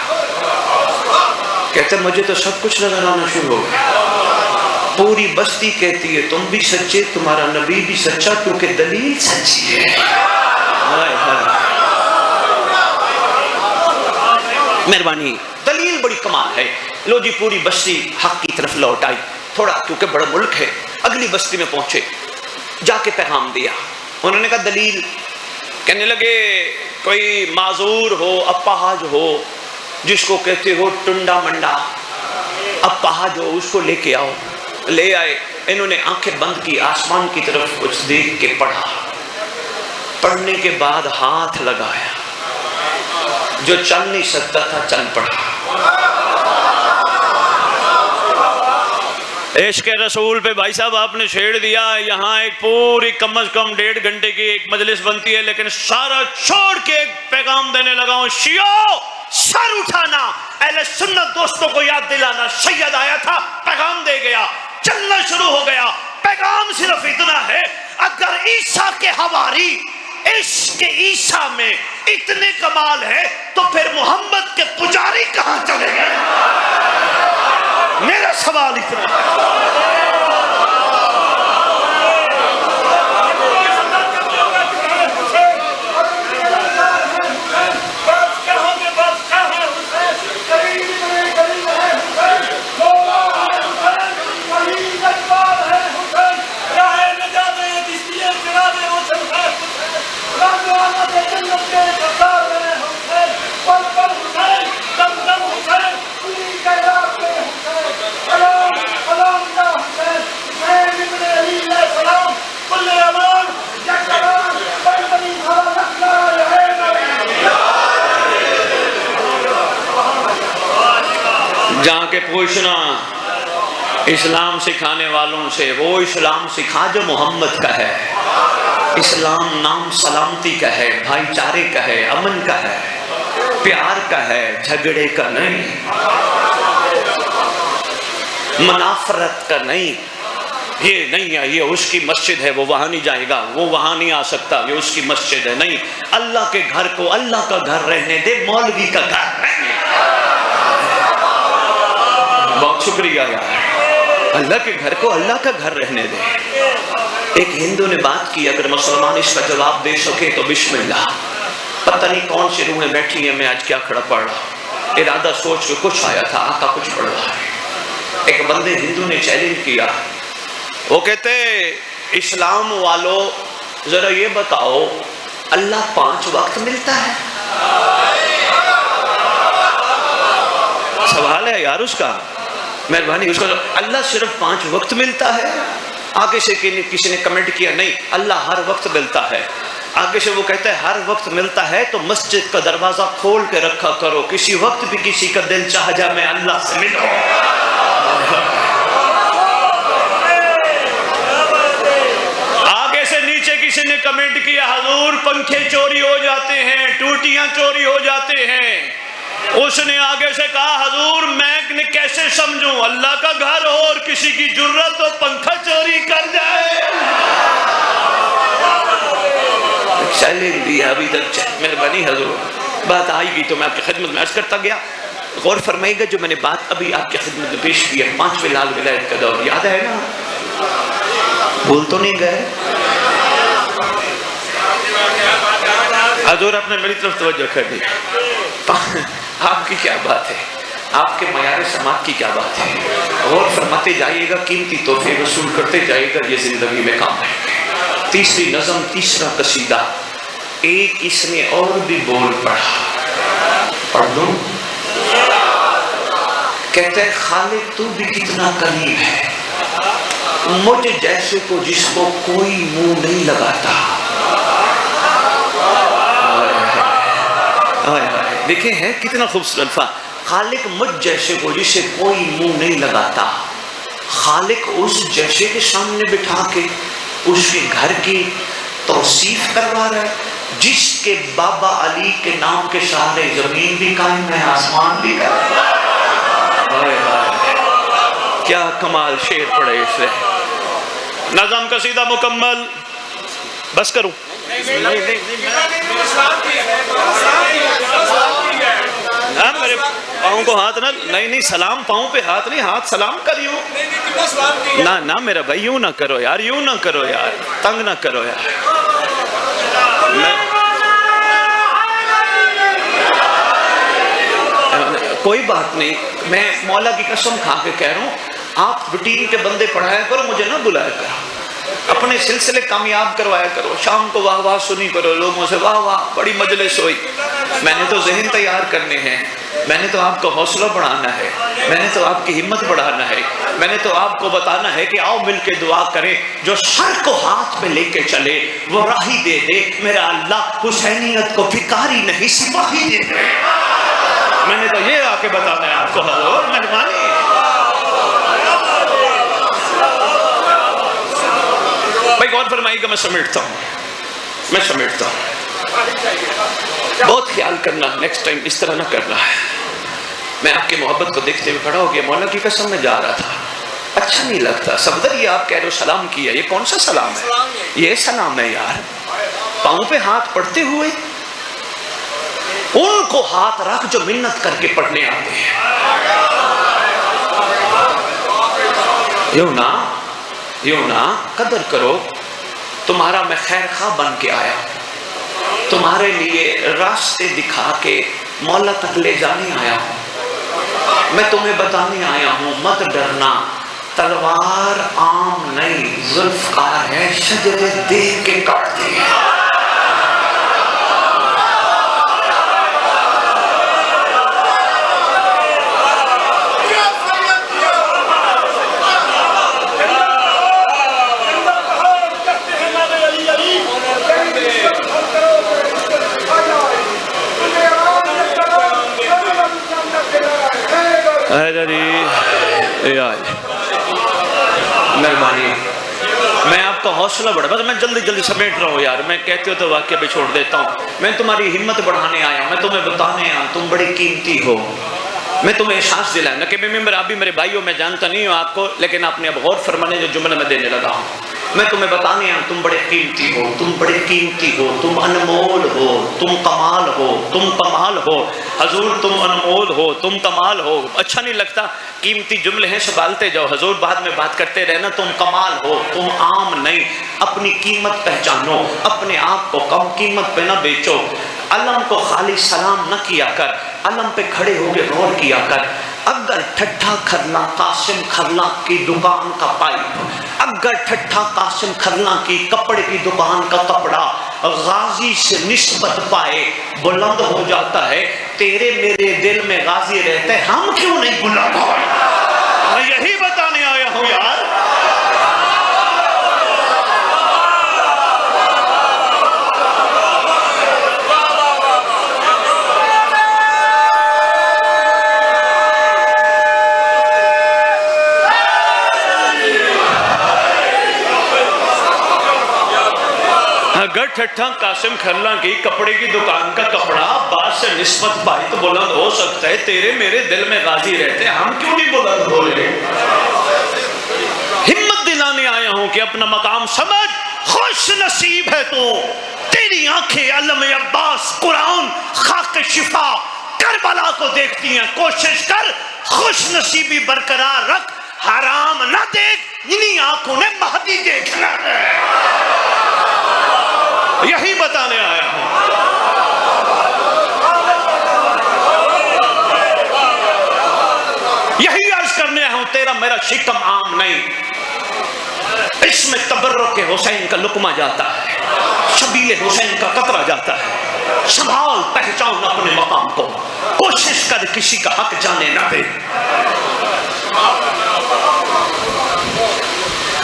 کہتے مجھے تو سب کچھ نظر آنا شروع ہو گیا۔ پوری بستی کہتی ہے تم بھی سچے، تمہارا نبی بھی سچا، کیونکہ دلیل سچی ہے۔ مہربانی، دلیل بڑی کمال ہے۔ لو جی پوری بستی حق کی طرف لوٹ آئی، تھوڑا کیونکہ بڑا ملک ہے، اگلی بستی میں پہنچے، جا کے پیغام دیا، انہوں نے کہا دلیل، کہنے لگے کوئی معذور ہو، اپاہج ہو، جس کو کہتے ہو ٹنڈا منڈا، اپاہج ہو، اس کو لے کے آؤ، لے آئے، انہوں نے آنکھیں بند کی، آسمان کی طرف کچھ دیکھ کے پڑھا، پڑھنے کے بعد ہاتھ لگایا، جو چل نہیں سکتا تھا چل پڑا، عشق رسول پہ بھائی صاحب آپ نے چھیڑ دیا. یہاں ایک پوری کم از کم 1.5 گھنٹے کی ایک مجلس بنتی ہے، لیکن سارا چھوڑ کے ایک پیغام دینے لگا ہوں. شیعو سر اٹھانا، اہل سنت دوستوں کو یاد دلانا. سید آیا تھا، پیغام دے گیا، چلنا شروع ہو گیا. پیغام صرف اتنا ہے، اگر عیسیٰ کے حواری عشق عیسیٰ میں اتنے کمال ہے تو پھر محمد کے پجاری کہاں چلے گئے؟ میرا سوال اتنا ہے. جا کے پوچھنا اسلام سکھانے والوں سے، وہ اسلام سکھا جو محمد کا ہے. اسلام نام سلامتی کا ہے، بھائی چارے کا ہے، امن کا ہے، پیار کا ہے، جھگڑے کا نہیں، منافرت کا نہیں. یہ نہیں ہے یہ اس کی مسجد ہے، وہ وہاں نہیں جائے گا، وہ وہاں نہیں آ سکتا، یہ اس کی مسجد ہے. نہیں، اللہ کے گھر کو اللہ کا گھر رہنے دے، مولوی کا گھر رہنے دے. بہت شکریہ یار. اللہ کے گھر کو اللہ کا گھر رہنے دے. ایک ہندو نے بات کی، اگر مسلمان اس کا جواب دے سکے تو بسم اللہ. پتہ نہیں کون سی روحیں بیٹھی ہیں، میں آج کیا کھڑا پڑ رہا. ارادہ سوچ کے کچھ آیا تھا، آقا کچھ پڑھ رہا ہے. ایک بندے ہندو نے چیلنج کیا، وہ کہتے اسلام والو ذرا یہ بتاؤ اللہ 5 وقت ملتا ہے؟ سوال ہے یار اس کا، مہربانی اس کو. اللہ صرف 5 وقت ملتا ہے؟ آگے سے کسی نے کمنٹ کیا نہیں، اللہ ہر وقت ملتا ہے. آگے سے وہ کہتا ہے ہر وقت ملتا ہے تو مسجد کا دروازہ کھول کے رکھا کرو، کسی وقت بھی کسی کا دل چاہ جا میں اللہ سے ملوں. آگے سے نیچے کسی نے کمنٹ کیا حضور پنکھے چوری ہو جاتے ہیں، ٹوٹیاں چوری ہو جاتے ہیں. اس نے آگے سے کہا حضور میں کیسے سمجھوں، اللہ کا گھر ہو اور کسی کی جرت تو پنکھا چوری کر جائے. چیلنج دیا ابھی تک. مہربانی حضور، بات آئے گی تو میں آپ کی خدمت میں عرض کرتا گیا. غور فرمائیے گا جو میں نے بات ابھی آپ کی خدمت میں پیش کی ہے، 5ویں لال ولایت کا دور یاد ہے نا؟ بھول تو نہیں گئے؟ حضور آپ نے میری طرف توجہ کر دی. آپ کی کیا بات ہے، آپ کے معیار سماعت کی کیا بات ہے. غور فرماتے جائیے گا، قیمتی تحفے وصول کرتے جائیے گا، یہ زندگی میں کام ہے. تیسری نظم، تیسرا قصیدہ، ایک اس نے اور بھی بول پڑھا، پڑھ دوں. کہتے ہیں خالق تو بھی کتنا قریب ہے مجھ جیسے کو جس کو کوئی منہ نہیں لگاتا. دیکھیں ہے کتنا خوبصورت الفاظ. خالق مجھ جیسے کو جسے کوئی منہ نہیں لگاتا. خالق اس جیسے کے سامنے بٹھا کے اس کے گھر کی توصیف کروا رہا ہے جس کے بابا علی کے نام کے سارے زمین بھی قائم ہے، آسمان بھی قائم ہے. کیا کمال شعر پڑے اس سے. نظم قصیدہ مکمل. بس کروں؟ میرے پاؤں کو ہاتھ نہ، نہیں سلام پاؤں پہ ہاتھ نہیں، ہاتھ سلام کریوں نہ میرا بھائی. یوں نہ کرو یار، یوں نہ کرو یار، تنگ نہ کرو یار. کوئی بات نہیں، میں مولا کی قسم کھا کے کہہ رہا ہوں، آپ روٹین کے بندے پڑھایا کرو، مجھے نہ بلایا کرو. اپنے سلسلے کامیاب کروایا کرو. شام کو واہ واہ سنی کرو لوگوں سے، واہ واہ بڑی مجلس ہوئی. میں نے تو ذہن تیار کرنے ہیں، میں نے تو آپ کو حوصلہ بڑھانا ہے، میں نے تو آپ کی ہمت بڑھانا ہے، میں نے تو آپ کو بتانا ہے کہ آؤ مل کے دعا کریں. جو سر کو ہاتھ میں لے کے چلے وہ راہی دے دے. میرا اللہ حسینیت کو بھکاری نہیں سپاہی دے دے. میں نے تو یہ آ کے بتانا ہے آپ کو. حضور مہربانی. غور فرمائیے گا، میں سمیٹتا ہوں. بہت خیال کرنا، نیکسٹ ٹائم اس طرح نہ کرنا ہے. میں آپ کی محبت کو دیکھتے ہوئے کھڑا ہو گیا. مولا کی قسم میں جا رہا تھا، اچھا نہیں لگتا. صفدر یہ آپ کہہ رہے ہو سلام کیا، یہ کون سا سلام ہے؟ یہ سلام ہے یار. پاؤں پہ ہاتھ پڑتے ہوئے ان کو ہاتھ رکھ جو منت کر کے پڑھنے آتے ہیں. یوں نا قدر کرو. تمہارا میں خیر خواہ بن کے آیا، تمہارے لیے راستے دکھا کے مولا تک لے جانے آیا ہوں. میں تمہیں بتانے آیا ہوں مت ڈرنا، تلوار عام نہیں ذوالفقار ہے، شجرے دیکھ کے کاٹتے ہیں. مہربانی، میں آپ کا حوصلہ بڑھا. بس میں جلدی سمیٹ رہا ہوں یار. میں کہتے ہو تو واقعہ بھی چھوڑ دیتا ہوں. میں تمہاری ہمت بڑھانے آیا ہوں، میں تمہیں بتانے آیا ہوں تم بڑے قیمتی ہو. میں تمہیں احساس دلاؤں نہ کہ ممبر آپ بھی میرے بھائیوں، میں جانتا نہیں ہوں آپ کو، لیکن آپ نے اب غور فرمانے جو جملہ میں دینے لگا ہوں. میں تمہیں بتانے آیا ہوں تم بڑے قیمتی ہو، تم بڑے قیمتی ہو، تم انمول ہو، تم کمال ہو، تم کمال ہو. حضور تم انمول ہو، تم کمال ہو. اچھا نہیں لگتا؟ قیمتی جملے ہیں سنبھالتے جاؤ. حضور بعد میں بات کرتے رہنا. تم کمال ہو، تم عام نہیں. اپنی قیمت پہچانو، اپنے آپ کو کم قیمت پہ نہ بیچو. علم کو خالی سلام نہ کیا کر، علم پہ کھڑے ہو کے غور کیا کر. اگر ٹھٹھا کھرنا قاسم کھرنا کی دکان کا پائپ، اگر ٹھٹھا قاسم کھرنا کی کپڑے کی دکان کا کپڑا غازی سے نسبت پائے بلند ہو جاتا ہے، تیرے میرے دل میں غازی رہتے، ہم کیوں نہیں بلند ہو؟ میں یہی بتانے آیا ہوں یار. اگر ٹھٹھا قاسم کھرنا کی کپڑے کی دکان کا کپڑا بات سے نسبت پائی تو بلند ہو سکتا ہے، تیرے میرے دل میں غازی رہتے، ہم کیوں نہیں بلند ہو رہے؟ ہمت دلانے آیا ہوں کہ اپنا مقام سمجھ. خوش نصیب ہے تو تیری آنکھیں علم عباس، قرآن، خاک شفا، کربلا کو دیکھتی ہیں. کوشش کر خوش نصیبی برقرار رکھ، حرام نہ دیکھ. انہی آنکھوں نے مہدی دیکھنا ہے. یہی بتانے آیا ہوں. یہی عرض کرنے آیا ہوں تیرا میرا شکم عام نہیں. اس میں تبرک حسین کا لقمہ جاتا ہے، شبیل حسین کا قطرہ جاتا ہے. سنبھال پہچان اپنے مقام کو، کوشش کر کسی کا حق جانے نہ دے.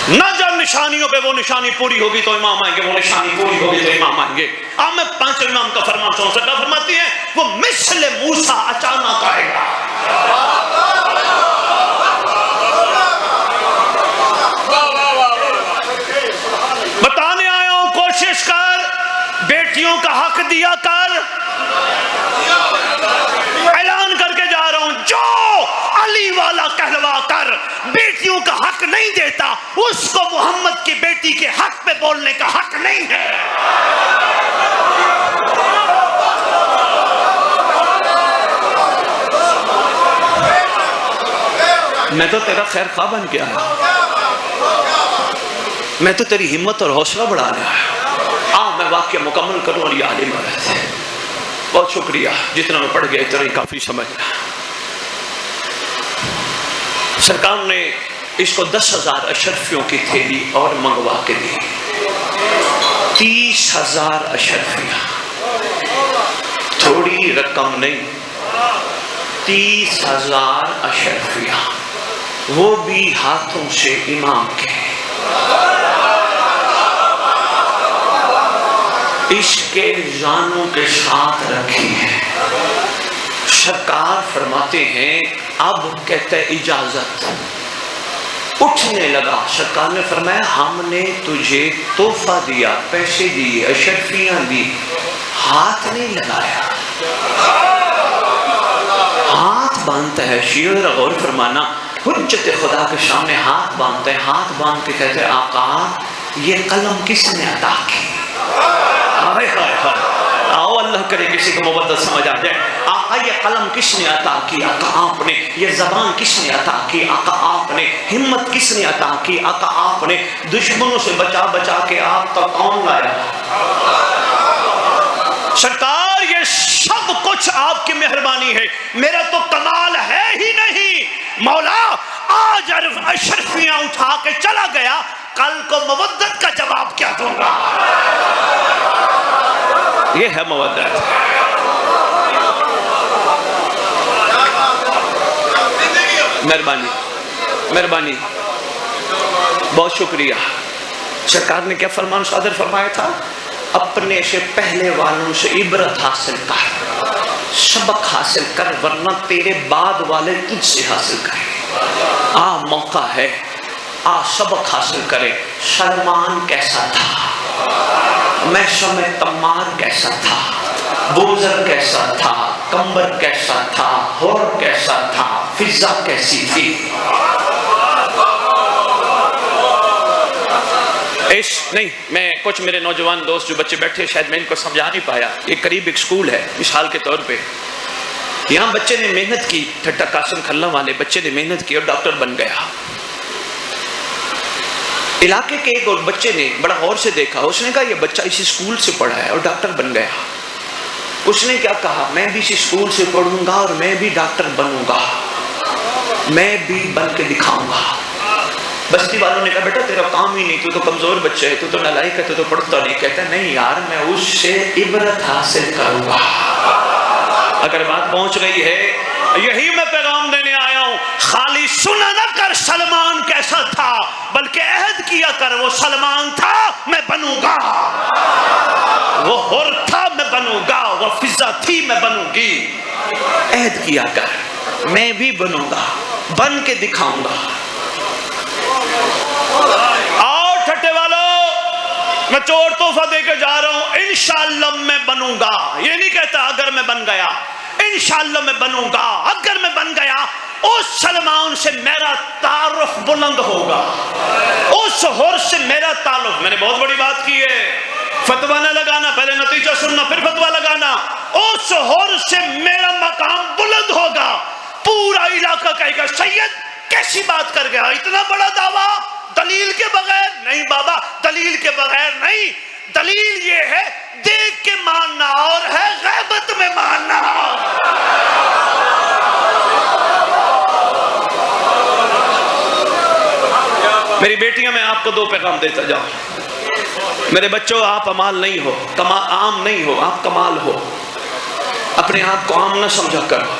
نہ جب نشانیوں پہ وہ نشانی پوری ہوگی تو امام آئیں گے، وہ نشانی پوری ہوگی تو امام آئیں گے. اب میں پانچ امام کا فرمان سن سکتا فرماتی ہیں وہ مثل موسیٰ اچانک آئے گا. بتانے آیا ہوں کوشش کر، بیٹیوں کا حق دیا کر. اعلان کر کے جا رہا ہوں جو علی والا کہلوا کر بیٹیوں کا حق نہیں دیتا، اس کو محمد کی بیٹی کے حق پہ بولنے کا حق نہیں ہے. میں تو تیرا خیر خواہ بن کے آیا، میں تو تیری ہمت اور حوصلہ بڑھا رہا ہوں. میں واقعہ مکمل کروں اور یہ عالم رہتے ہیں. بہت شکریہ، جتنا میں پڑھ گیا اتنا ہی کافی سمجھ گیا. سرکار نے اس کو 10,000 اشرفیوں کی تھیلی اور منگوا کے دی. 30,000 اشرفیاں، تھوڑی رقم نہیں، 30,000 اشرفیاں، وہ بھی ہاتھوں سے امام کے. اس کے زانوں کے ساتھ رکھی ہے. سرکار فرماتے ہیں اب کہتے اجازت. اٹھنے لگا. سرکار نے فرمایا ہم نے تجھے تحفہ دیا، پیسے دیے، اشرفیاں دی، ہاتھ نہیں لگایا. ہاتھ باندھتا ہے. شیعہ ذرا غور فرمانا، حجت خدا کے سامنے ہاتھ باندھتے ہیں، ہاتھ باندھ کے کہتے ہیں آقا یہ قلم کس نے عطا کی؟ ہائے ہائے ہائے، آؤ اللہ کرے کسی کو محبت سمجھ آ جائے. آقا یہ قلم کس نے عطا کی؟ آقا آپ نے. یہ زبان کس نے عطا کی؟ آقا آپ نے. ہمت کس نے عطا کی؟ آقا آپ نے. دشمنوں سے بچا بچا کے آپ تک کون لایا؟ سرکار یہ سب کچھ آپ کی مہربانی ہے، میرا تو کمال ہے ہی نہیں. مولا آج اشرفیاں اٹھا کے چلا گیا، کل کو مودت کا جواب کیا دوں گا؟ یہ ہے مودت. مہربانی مہربانی، بہت شکریہ. سرکار نے کیا فرمان صادر فرمایا تھا؟ اپنے سے پہلے والوں سے عبرت حاصل کر، سبق حاصل کر، ورنہ تیرے بعد والے تجھ سے حاصل کریں. موقع ہے، سبق حاصل کرے. سلمان کیسا تھا؟ محشم تمار کیسا تھا؟ بوزر کیسا تھا؟ کمبر کیسا تھا؟ ہور کیسا تھا؟ فضا کیسی تھی؟ نہیں، میں کچھ میرے نوجوان دوست جو بچے بیٹھے شاید میں ان کو سمجھا نہیں پایا. یہ قریب ایک سکول ہے، مثال کے طور پہ یہاں بچے نے محنت کی، ٹھٹا قاسم کھلہ والے بچے نے محنت کی اور ڈاکٹر بن گیا. علاقے کے ایک اور بچے نے بڑا غور سے دیکھا، اس نے کہا یہ بچہ اسی سکول سے پڑھا ہے اور ڈاکٹر بن گیا. اس نے کیا کہا؟ میں بھی اسی سکول سے پڑھوں گا اور میں بھی ڈاکٹر بنوں گا، میں بھی بن کے دکھاؤں گا. بستی والوں نے کہا بیٹا تیرا کام ہی نہیں، تو تو کمزور بچہ ہے، تو نالائق ہے، تو پڑھتا نہیں. کہتا نہیں یار میں اس سے عبرت حاصل کروں گا. اگر بات پہنچ رہی ہے، یہی میں پیغام دینے آیا ہوں. خالی سنا نہ کر سلمان کیسا تھا، بلکہ عہد کیا کر وہ سلمان تھا میں بنوں گا، وہ حر تھا میں بنوں گا، وہ فضا تھی میں بنوں گی. عہد کیا کر، میں بھی بنوں گا، بن کے دکھاؤں گا. آؤ ٹھٹے والوں، میں چور تحفہ دے کے جا رہا ہوں، انشاءاللہ میں بنوں گا. یہ نہیں کہتا اگر میں بن گیا، انشاءاللہ میں بنوں گا. اگر میں بن گیا اس سلمان سے میرا تعارف بلند ہوگا، اس حر سے میرا تعلق. میں نے بہت بڑی بات کی ہے، فتویٰ نہ لگانا، پہلے نتیجہ سننا پھر فتویٰ لگانا. اس حر سے میرا مقام بلند ہوگا. پورا علاقہ کہے گا سید کیسی بات کر گیا، اتنا بڑا دعویٰ دلیل کے بغیر؟ نہیں بابا، دلیل کے بغیر نہیں. دلیل یہ ہے دیکھ کے ماننا اور ہے غیبت میں ماننا. میری بیٹیاں، میں آپ کو دو پیغام دیتا جاؤں. میرے بچوں، آپ عمال نہیں ہو، عام نہیں ہو، آپ کمال ہو. اپنے آپ کو عام نہ سمجھا کرو،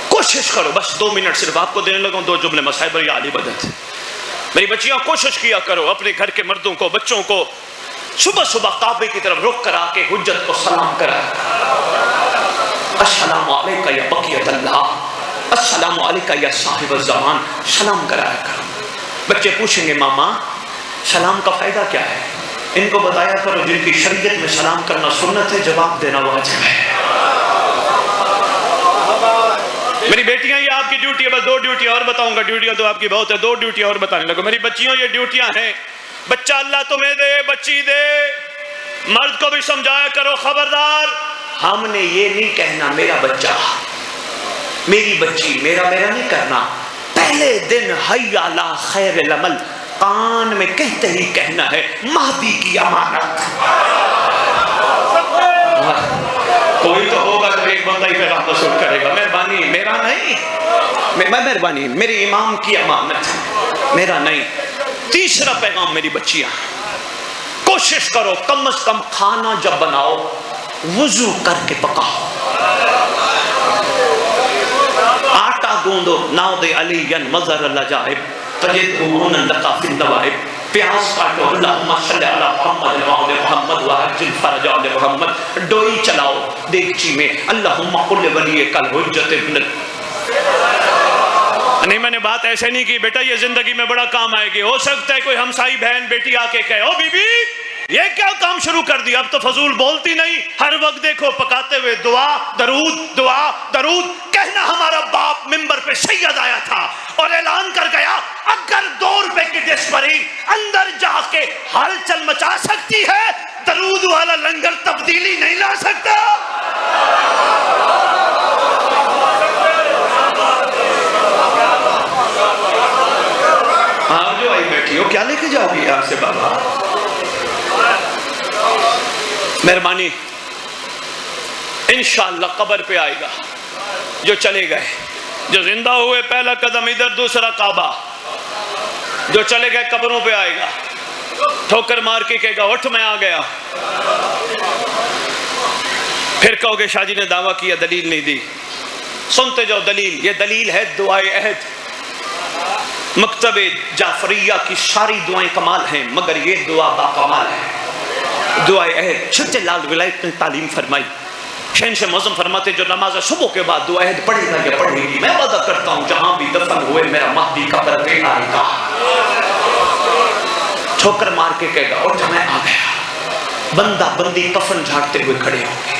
کوشش کرو. بس 2 منٹ صرف آپ کو دینے لگا ہوں، 2 جملے مصائب یا علی بدت. میری بچیاں کوشش کیا کرو اپنے گھر کے مردوں کو، بچوں کو صبح صبح کعبے کی طرف رخ کرا کے حجت کو سلام کرا. السلام علیکہ یا بقیت اللہ، السلام علیکہ یا صاحب الزمان. سلام کرایا کرو. بچے پوچھیں گے ماما سلام کا فائدہ کیا ہے؟ ان کو بتایا کرو جن کی شریعت میں سلام کرنا سنت ہے، جواب دینا واجب ہے. میری بیٹیاں، یہ آپ کی ڈیوٹی ہے. بس 2 ڈیوٹیاں اور بتاؤں گا، ڈیوٹیاں تو آپ کی بہت ہے، 2 ڈیوٹیاں اور بتانے لگو. میری بچیوں، یہ ڈیوٹیاں ہیں. بچہ اللہ تمہیں دے، بچی دے، مرد کو بھی سمجھایا کرو خبردار. ہم نے یہ نہیں کہنا میرا بچہ، میری بچی، میرا نہیں کرنا. پہلے دن حی علی خیر العمل کان میں کہتے ہی کہنا ہے مہدی کی امانت. کوئی تو ہوگا جو ایک بندہ ہی پیغام وصول کرے گا. مہربانی میرا نہیں، مہربانی میری امام کی امانت، میرا نہیں. تیسرا پیغام میری بچیاں، کوشش کرو کم از کم کھانا جب بناؤ وضو کر کے پکاؤ. آٹا گوندو ناود علی مظہر العجائب تجدون لقا فی النوائب. پیاز کاٹو اللہم صلی علی محمد وعلی محمد وعجل فرج علی محمد. ڈوئی چلاؤ دیگچی میں اللہم قل ولی کل حجت ابن. نہیں میں نے بات ایسے نہیں کی بیٹا یہ زندگی میں بڑا کام آئے گی. ہو سکتا ہے کوئی ہمسائی بہن بیٹی آ کے کہے او بی بی یہ کیا کام شروع کر دیا, اب تو فضول بولتی نہیں, ہر وقت دیکھو پکاتے ہوئے دعا درود دعا درود. کہنا ہمارا باپ منبر پہ سید آیا تھا اور اعلان کر گیا اگر 2 روپے کی ڈش پری اندر جا کے ہلچل مچا سکتی ہے درود والا لنگر تبدیلی نہیں لا سکتا. ہاں جو آئی بیٹھی ہو کیا لے کے جاؤ گی یہاں سے بابا؟ مہربانی انشاءاللہ قبر پہ آئے گا. جو چلے گئے, جو زندہ ہوئے پہلا قدم ادھر دوسرا کعبہ, جو چلے گئے قبروں پہ آئے گا, ٹھوکر مار کے کہے گا اٹھ میں آ گیا. پھر کہو گے شاہ جی نے دعویٰ کیا دلیل نہیں دی. سنتے جاؤ دلیل. یہ دلیل ہے دعائے عہد. مکتب جعفریہ کی ساری دعائیں کمال ہیں مگر یہ دعا با کمال ہے. دعائے عہد چھتے لال ولایت نے تعلیم فرمائی. شہنشاہ معظم فرماتے جو نماز صبح کے بعد دعائے عہد پڑھے گا یا پڑھے گی میں وعدہ کرتا ہوں جہاں بھی دفن ہوئے میرا مہدی قبر پہ آئے گا. ٹھوکر مار کے کہے گا اٹھ میں آ گیا. بندہ بندی کفن جھاڑتے ہوئے کھڑے ہوں گے.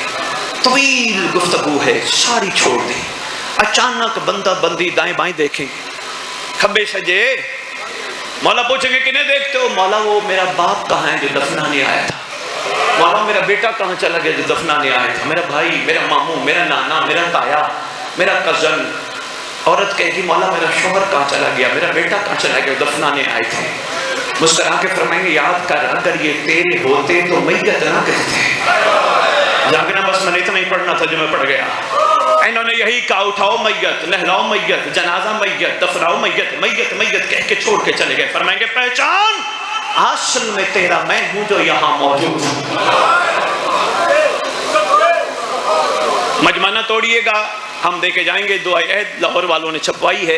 طویل گفتگو ہے ساری چھوڑ دی. اچانک بندہ بندی دائیں بائیں دیکھیں گے. کھبے سجے مولا پوچھیں گے کنہیں دیکھتے ہو؟ مولا وہ میرا باپ کہاں ہے جو دفنانے آیا تھا. مولا میرا بیٹا کہاں چلا گیا جو دفنانے آیا تھا. میرا بھائی, میرا ماموں, میرا نانا, میرا تایا, میرا کزن. عورت کہے گی مولا میرا شوہر کہاں چلا گیا, میرا بیٹا کہاں چلا گیا دفنانے آئے تھے. مسکرا کے فرمائیں گے یاد کر اگر یہ تیرے ہوتے تو میت نہ کہتے. جاگنا بس میں نے اتنا ہی پڑھنا تھا جو میں پڑھ گیا. انہوں نے یہی کہا اٹھاؤ میت, نہلاؤ میت, جنازہ میت, دفناؤ میت, میت میت کہہ کے چھوڑ کے چلے گئے. فرمائیں گے پہچان اصل میں تیرا میں ہوں جو یہاں موجود ہوں. مجمع نہ توڑیے گا, ہم دے کے جائیں گے دعائے عہد. لاہور والوں نے چھپوائی ہے,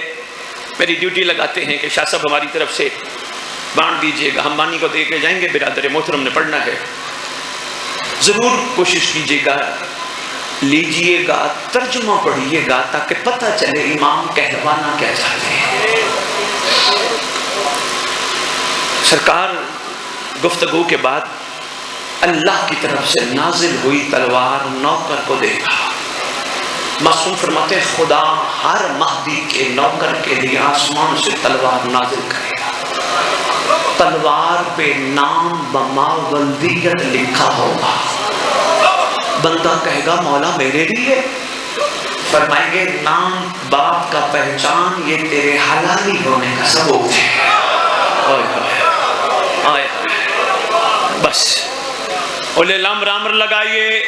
میری ڈیوٹی لگاتے ہیں کہ شاہ صاحب ہماری طرف سے بانٹ دیجئے گا. ہم بانی کو دے کے جائیں گے, برادر محترم نے پڑھنا ہے. ضرور کوشش کیجئے گا, لیجئے گا, ترجمہ پڑھیے گا تاکہ پتہ چلے امام کہلوانا کیا چاہتے ہیں. سرکار گفتگو کے بعد اللہ کی طرف سے نازل ہوئی تلوار نوکر کو دیکھا. معصوم فرماتے ہیں خدا ہر مہدی کے نوکر کے لیے آسمان سے تلوار نازل کرے گا. تلوار پہ نام بما ولدیت لکھا ہوگا. بندہ کہے گا مولا میرے لیے. فرمائیں گے نام باپ کا پہچان یہ تیرے حلالی ہونے کا ثبوت ہے. آئے بس اولے لام رامر لگائیے.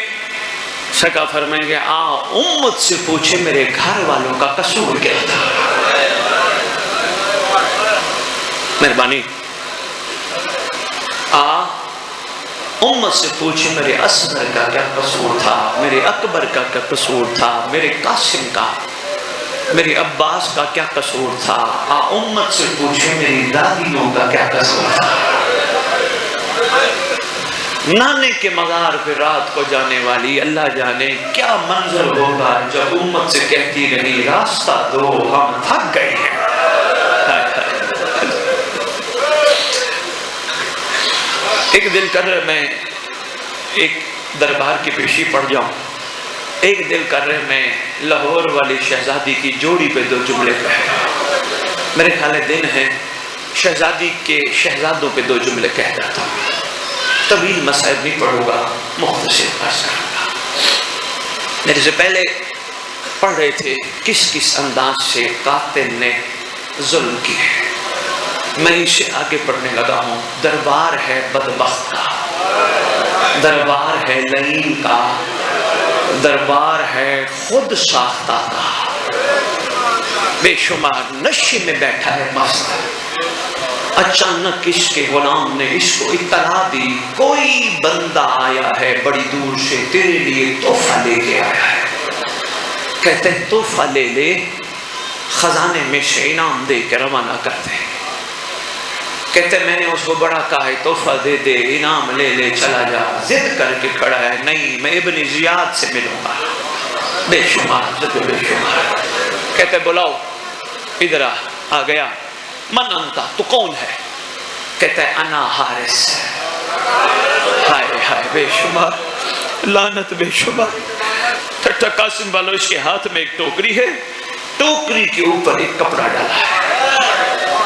شکا فرمائیں گے امت سے پوچھے میرے گھر والوں کا قصور کیا تھا. مہربانی امت سے پوچھے میرے اصغر کا کیا قصور تھا, میرے اکبر کا کیا قصور تھا, میرے قاسم کا, میرے عباس کا کیا قصور تھا. امت سے پوچھے میری دادیوں کا کیا قصور تھا. نانے کے مزار پہ رات کو جانے والی اللہ جانے کیا منظر ہوگا جب امت سے کہتی رہی راستہ دو ہم تھک گئے ہیں. ایک دل کر رہے میں ایک دربار کی پیشی پڑھ جاؤں. ایک دل کر رہے میں لاہور والی شہزادی کی جوڑی پہ 2 جملے کہہ. میرے خیال دن ہے شہزادی کے شہزادوں پہ 2 جملے کہہ جاتا ہوں. طویل مسائل نہیں پڑھوں گا, مختصر عرض کروں گا. میرے سے پہلے پڑھ رہے تھے کس کس انداز سے قاتل نے ظلم کیے. میں اسے آگے پڑھنے لگا ہوں. دربار ہے بدبخت کا, دربار ہے لعین کا, دربار ہے خود ساختہ کا. بے شمار نشے میں بیٹھا ہے مست. اچانک اس کے غلام نے اس کو اطلاع دی کوئی بندہ آیا ہے بڑی دور سے تیرے لیے تحفہ لے کے آیا ہے. کہتے ہیں تحفہ لے لے, خزانے میں سے انعام دے کے روانہ کر دے. کہتے میں نے اس کو بڑا کہا ہے تحفہ دے دے, انعام لے لے چلا جا. ضد کر کے کھڑا ہے نہیں میں ابن زیاد سے ملوں گا. بے شمار بے شمار. کہتے بلاؤ. ادھر آ گیا. من انتا, تو کون ہے؟ کہتا ہے انا حارث. ہائے ہائے بے شمار لعنت بے شمار. ٹھٹا قاسم والو, اس کے ہاتھ میں ایک ٹوکری ہے, ٹوکری کے اوپر ایک کپڑا ڈالا ہے.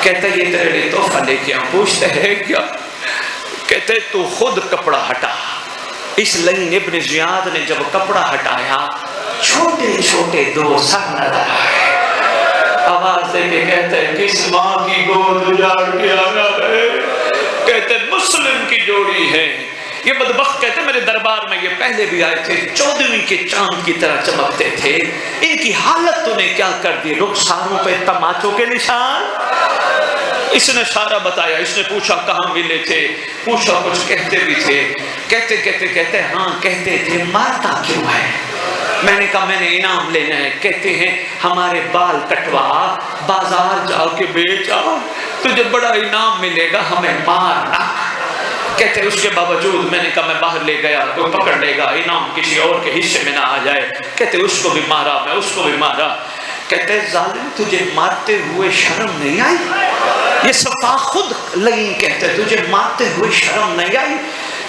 کہتا ہے یہ تیرے لیے تحفہ لے کے آؤں. پوچھتے ہے کیا؟ کہتے تو خود کپڑا ہٹا. اس لین ابن زیاد نے جب کپڑا ہٹایا چھوٹے چھوٹے 2 سر نظر آئے. آواز دے کے کہتے ہیں کس ماں کی گود اجاڑ کے آنا ہے؟ کہتے ہیں مسلم کی جوڑی ہے. یہ بدبخت کہتے ہیں میرے دربار میں یہ پہلے بھی آئے تھے, 14ویں کے چاند کی طرح چمکتے تھے. ان کی حالت تو نے کیا کر دی, رخساروں پہ تماچوں کے نشان. اس نے سارا بتایا. اس نے پوچھا کہاں ملے تھے, پوچھا کچھ کہتے بھی تھے. کہتے ہاں کہتے تھے. مارتا کیوں ہے؟ میں نے کہا میں نے انعام لینا ہے. کہتے ہیں ہمارے بال کٹوا, بازار جا کے بیچا, تجھے بڑا انعام ملے گا, ہمیں مارنا. کہتے اس کے باوجود میں نے کہا میں باہر لے گیا, کوئی پکڑ لے گا, انعام کسی اور کے حصے میں نہ آ جائے. کہتے اس کو بھی مارا, میں اس کو بھی مارا. کہتے ظالم تجھے مارتے ہوئے شرم نہیں آئی؟ یہ صفا خود لئیم کہتے تجھے مارتے ہوئے شرم نہیں آئی؟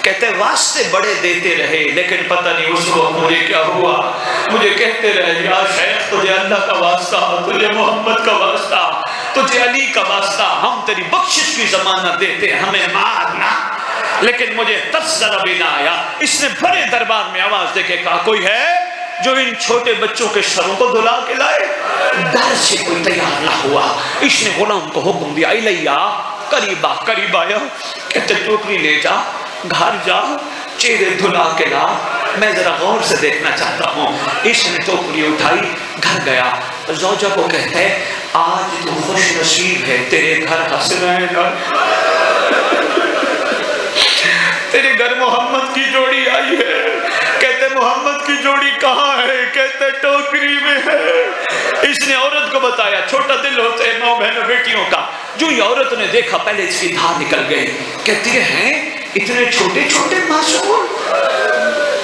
کہتے واسطے بڑے دیتے رہے لیکن پتہ نہیں اس وقت مجھے کیا ہوا. مجھے کہتے رہے یا شیخ تجھے اللہ کا واسطہ, تجھے محمد کا واسطہ, تجھے علی کا واسطہ, ہم تیری بخشش کی ضمانت دیتے, ہمیں مارنا. لیکن مجھے تذکرہ بھی نہ آیا. اس نے بڑے دربار میں آواز دے کے کہا کوئی ہے جو ان چھوٹے بچوں کے سروں کو دھلا کے لائے؟ ڈر سے کوئی تیار نہ ہوا. اس نے غلام کو حکم دیا الیہ, قریب آیا. کہتے ٹوکری لے جا, گھر جا, چہرے دھلا کے لا, میں ذرا غور سے دیکھنا چاہتا ہوں. اس نے ٹوکری اٹھائی, گھر گیا. زوجہ کو کہتا ہے آج تو خوش نصیب ہے, تیرے گھر حسنین تیرے گھر محمد کی جوڑی آئی ہے. کہتے محمد کی جوڑی کہاں ہے؟ کہتے ٹوکری میں ہے. اس نے عورت کو بتایا. چھوٹا دل ہوتا ہے 9 بہنوں بیٹیوں کا. جو یہ عورت نے دیکھا پہلے اس کی دھار نکل گئی. کہتی ہے اتنے چھوٹے چھوٹے معصوم.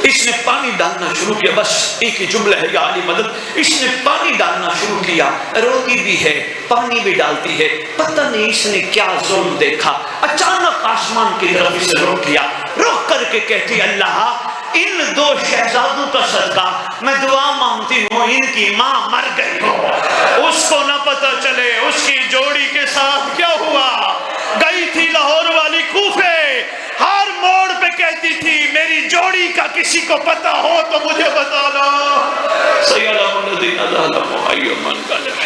اس نے پانی ڈالنا شروع کیا. بس ایک ہی جملہ ہے یا علی مدد. اس نے پانی ڈالنا شروع کیا, روتی بھی ہے, پانی بھی ڈالتی ہے. پتہ نہیں اس نے کیا ظلم دیکھا. اچانک آسمان کی طرف اسے رخ کیا. رخ کر کے کہتی اللہ ان 2 شہزادوں کا صدقہ میں دعا مانگتی ہوں ان کی ماں مر گئی ہو, اس کو نہ پتہ چلے اس کی جوڑی کے ساتھ کیا ہوا. گئی تھی لاہور والی کوفے, ہر موڑ پہ کہتی تھی میری جوڑی کا کسی کو پتہ ہو تو مجھے بتانا. سیدنا الذین ظلموا ایمن قلب.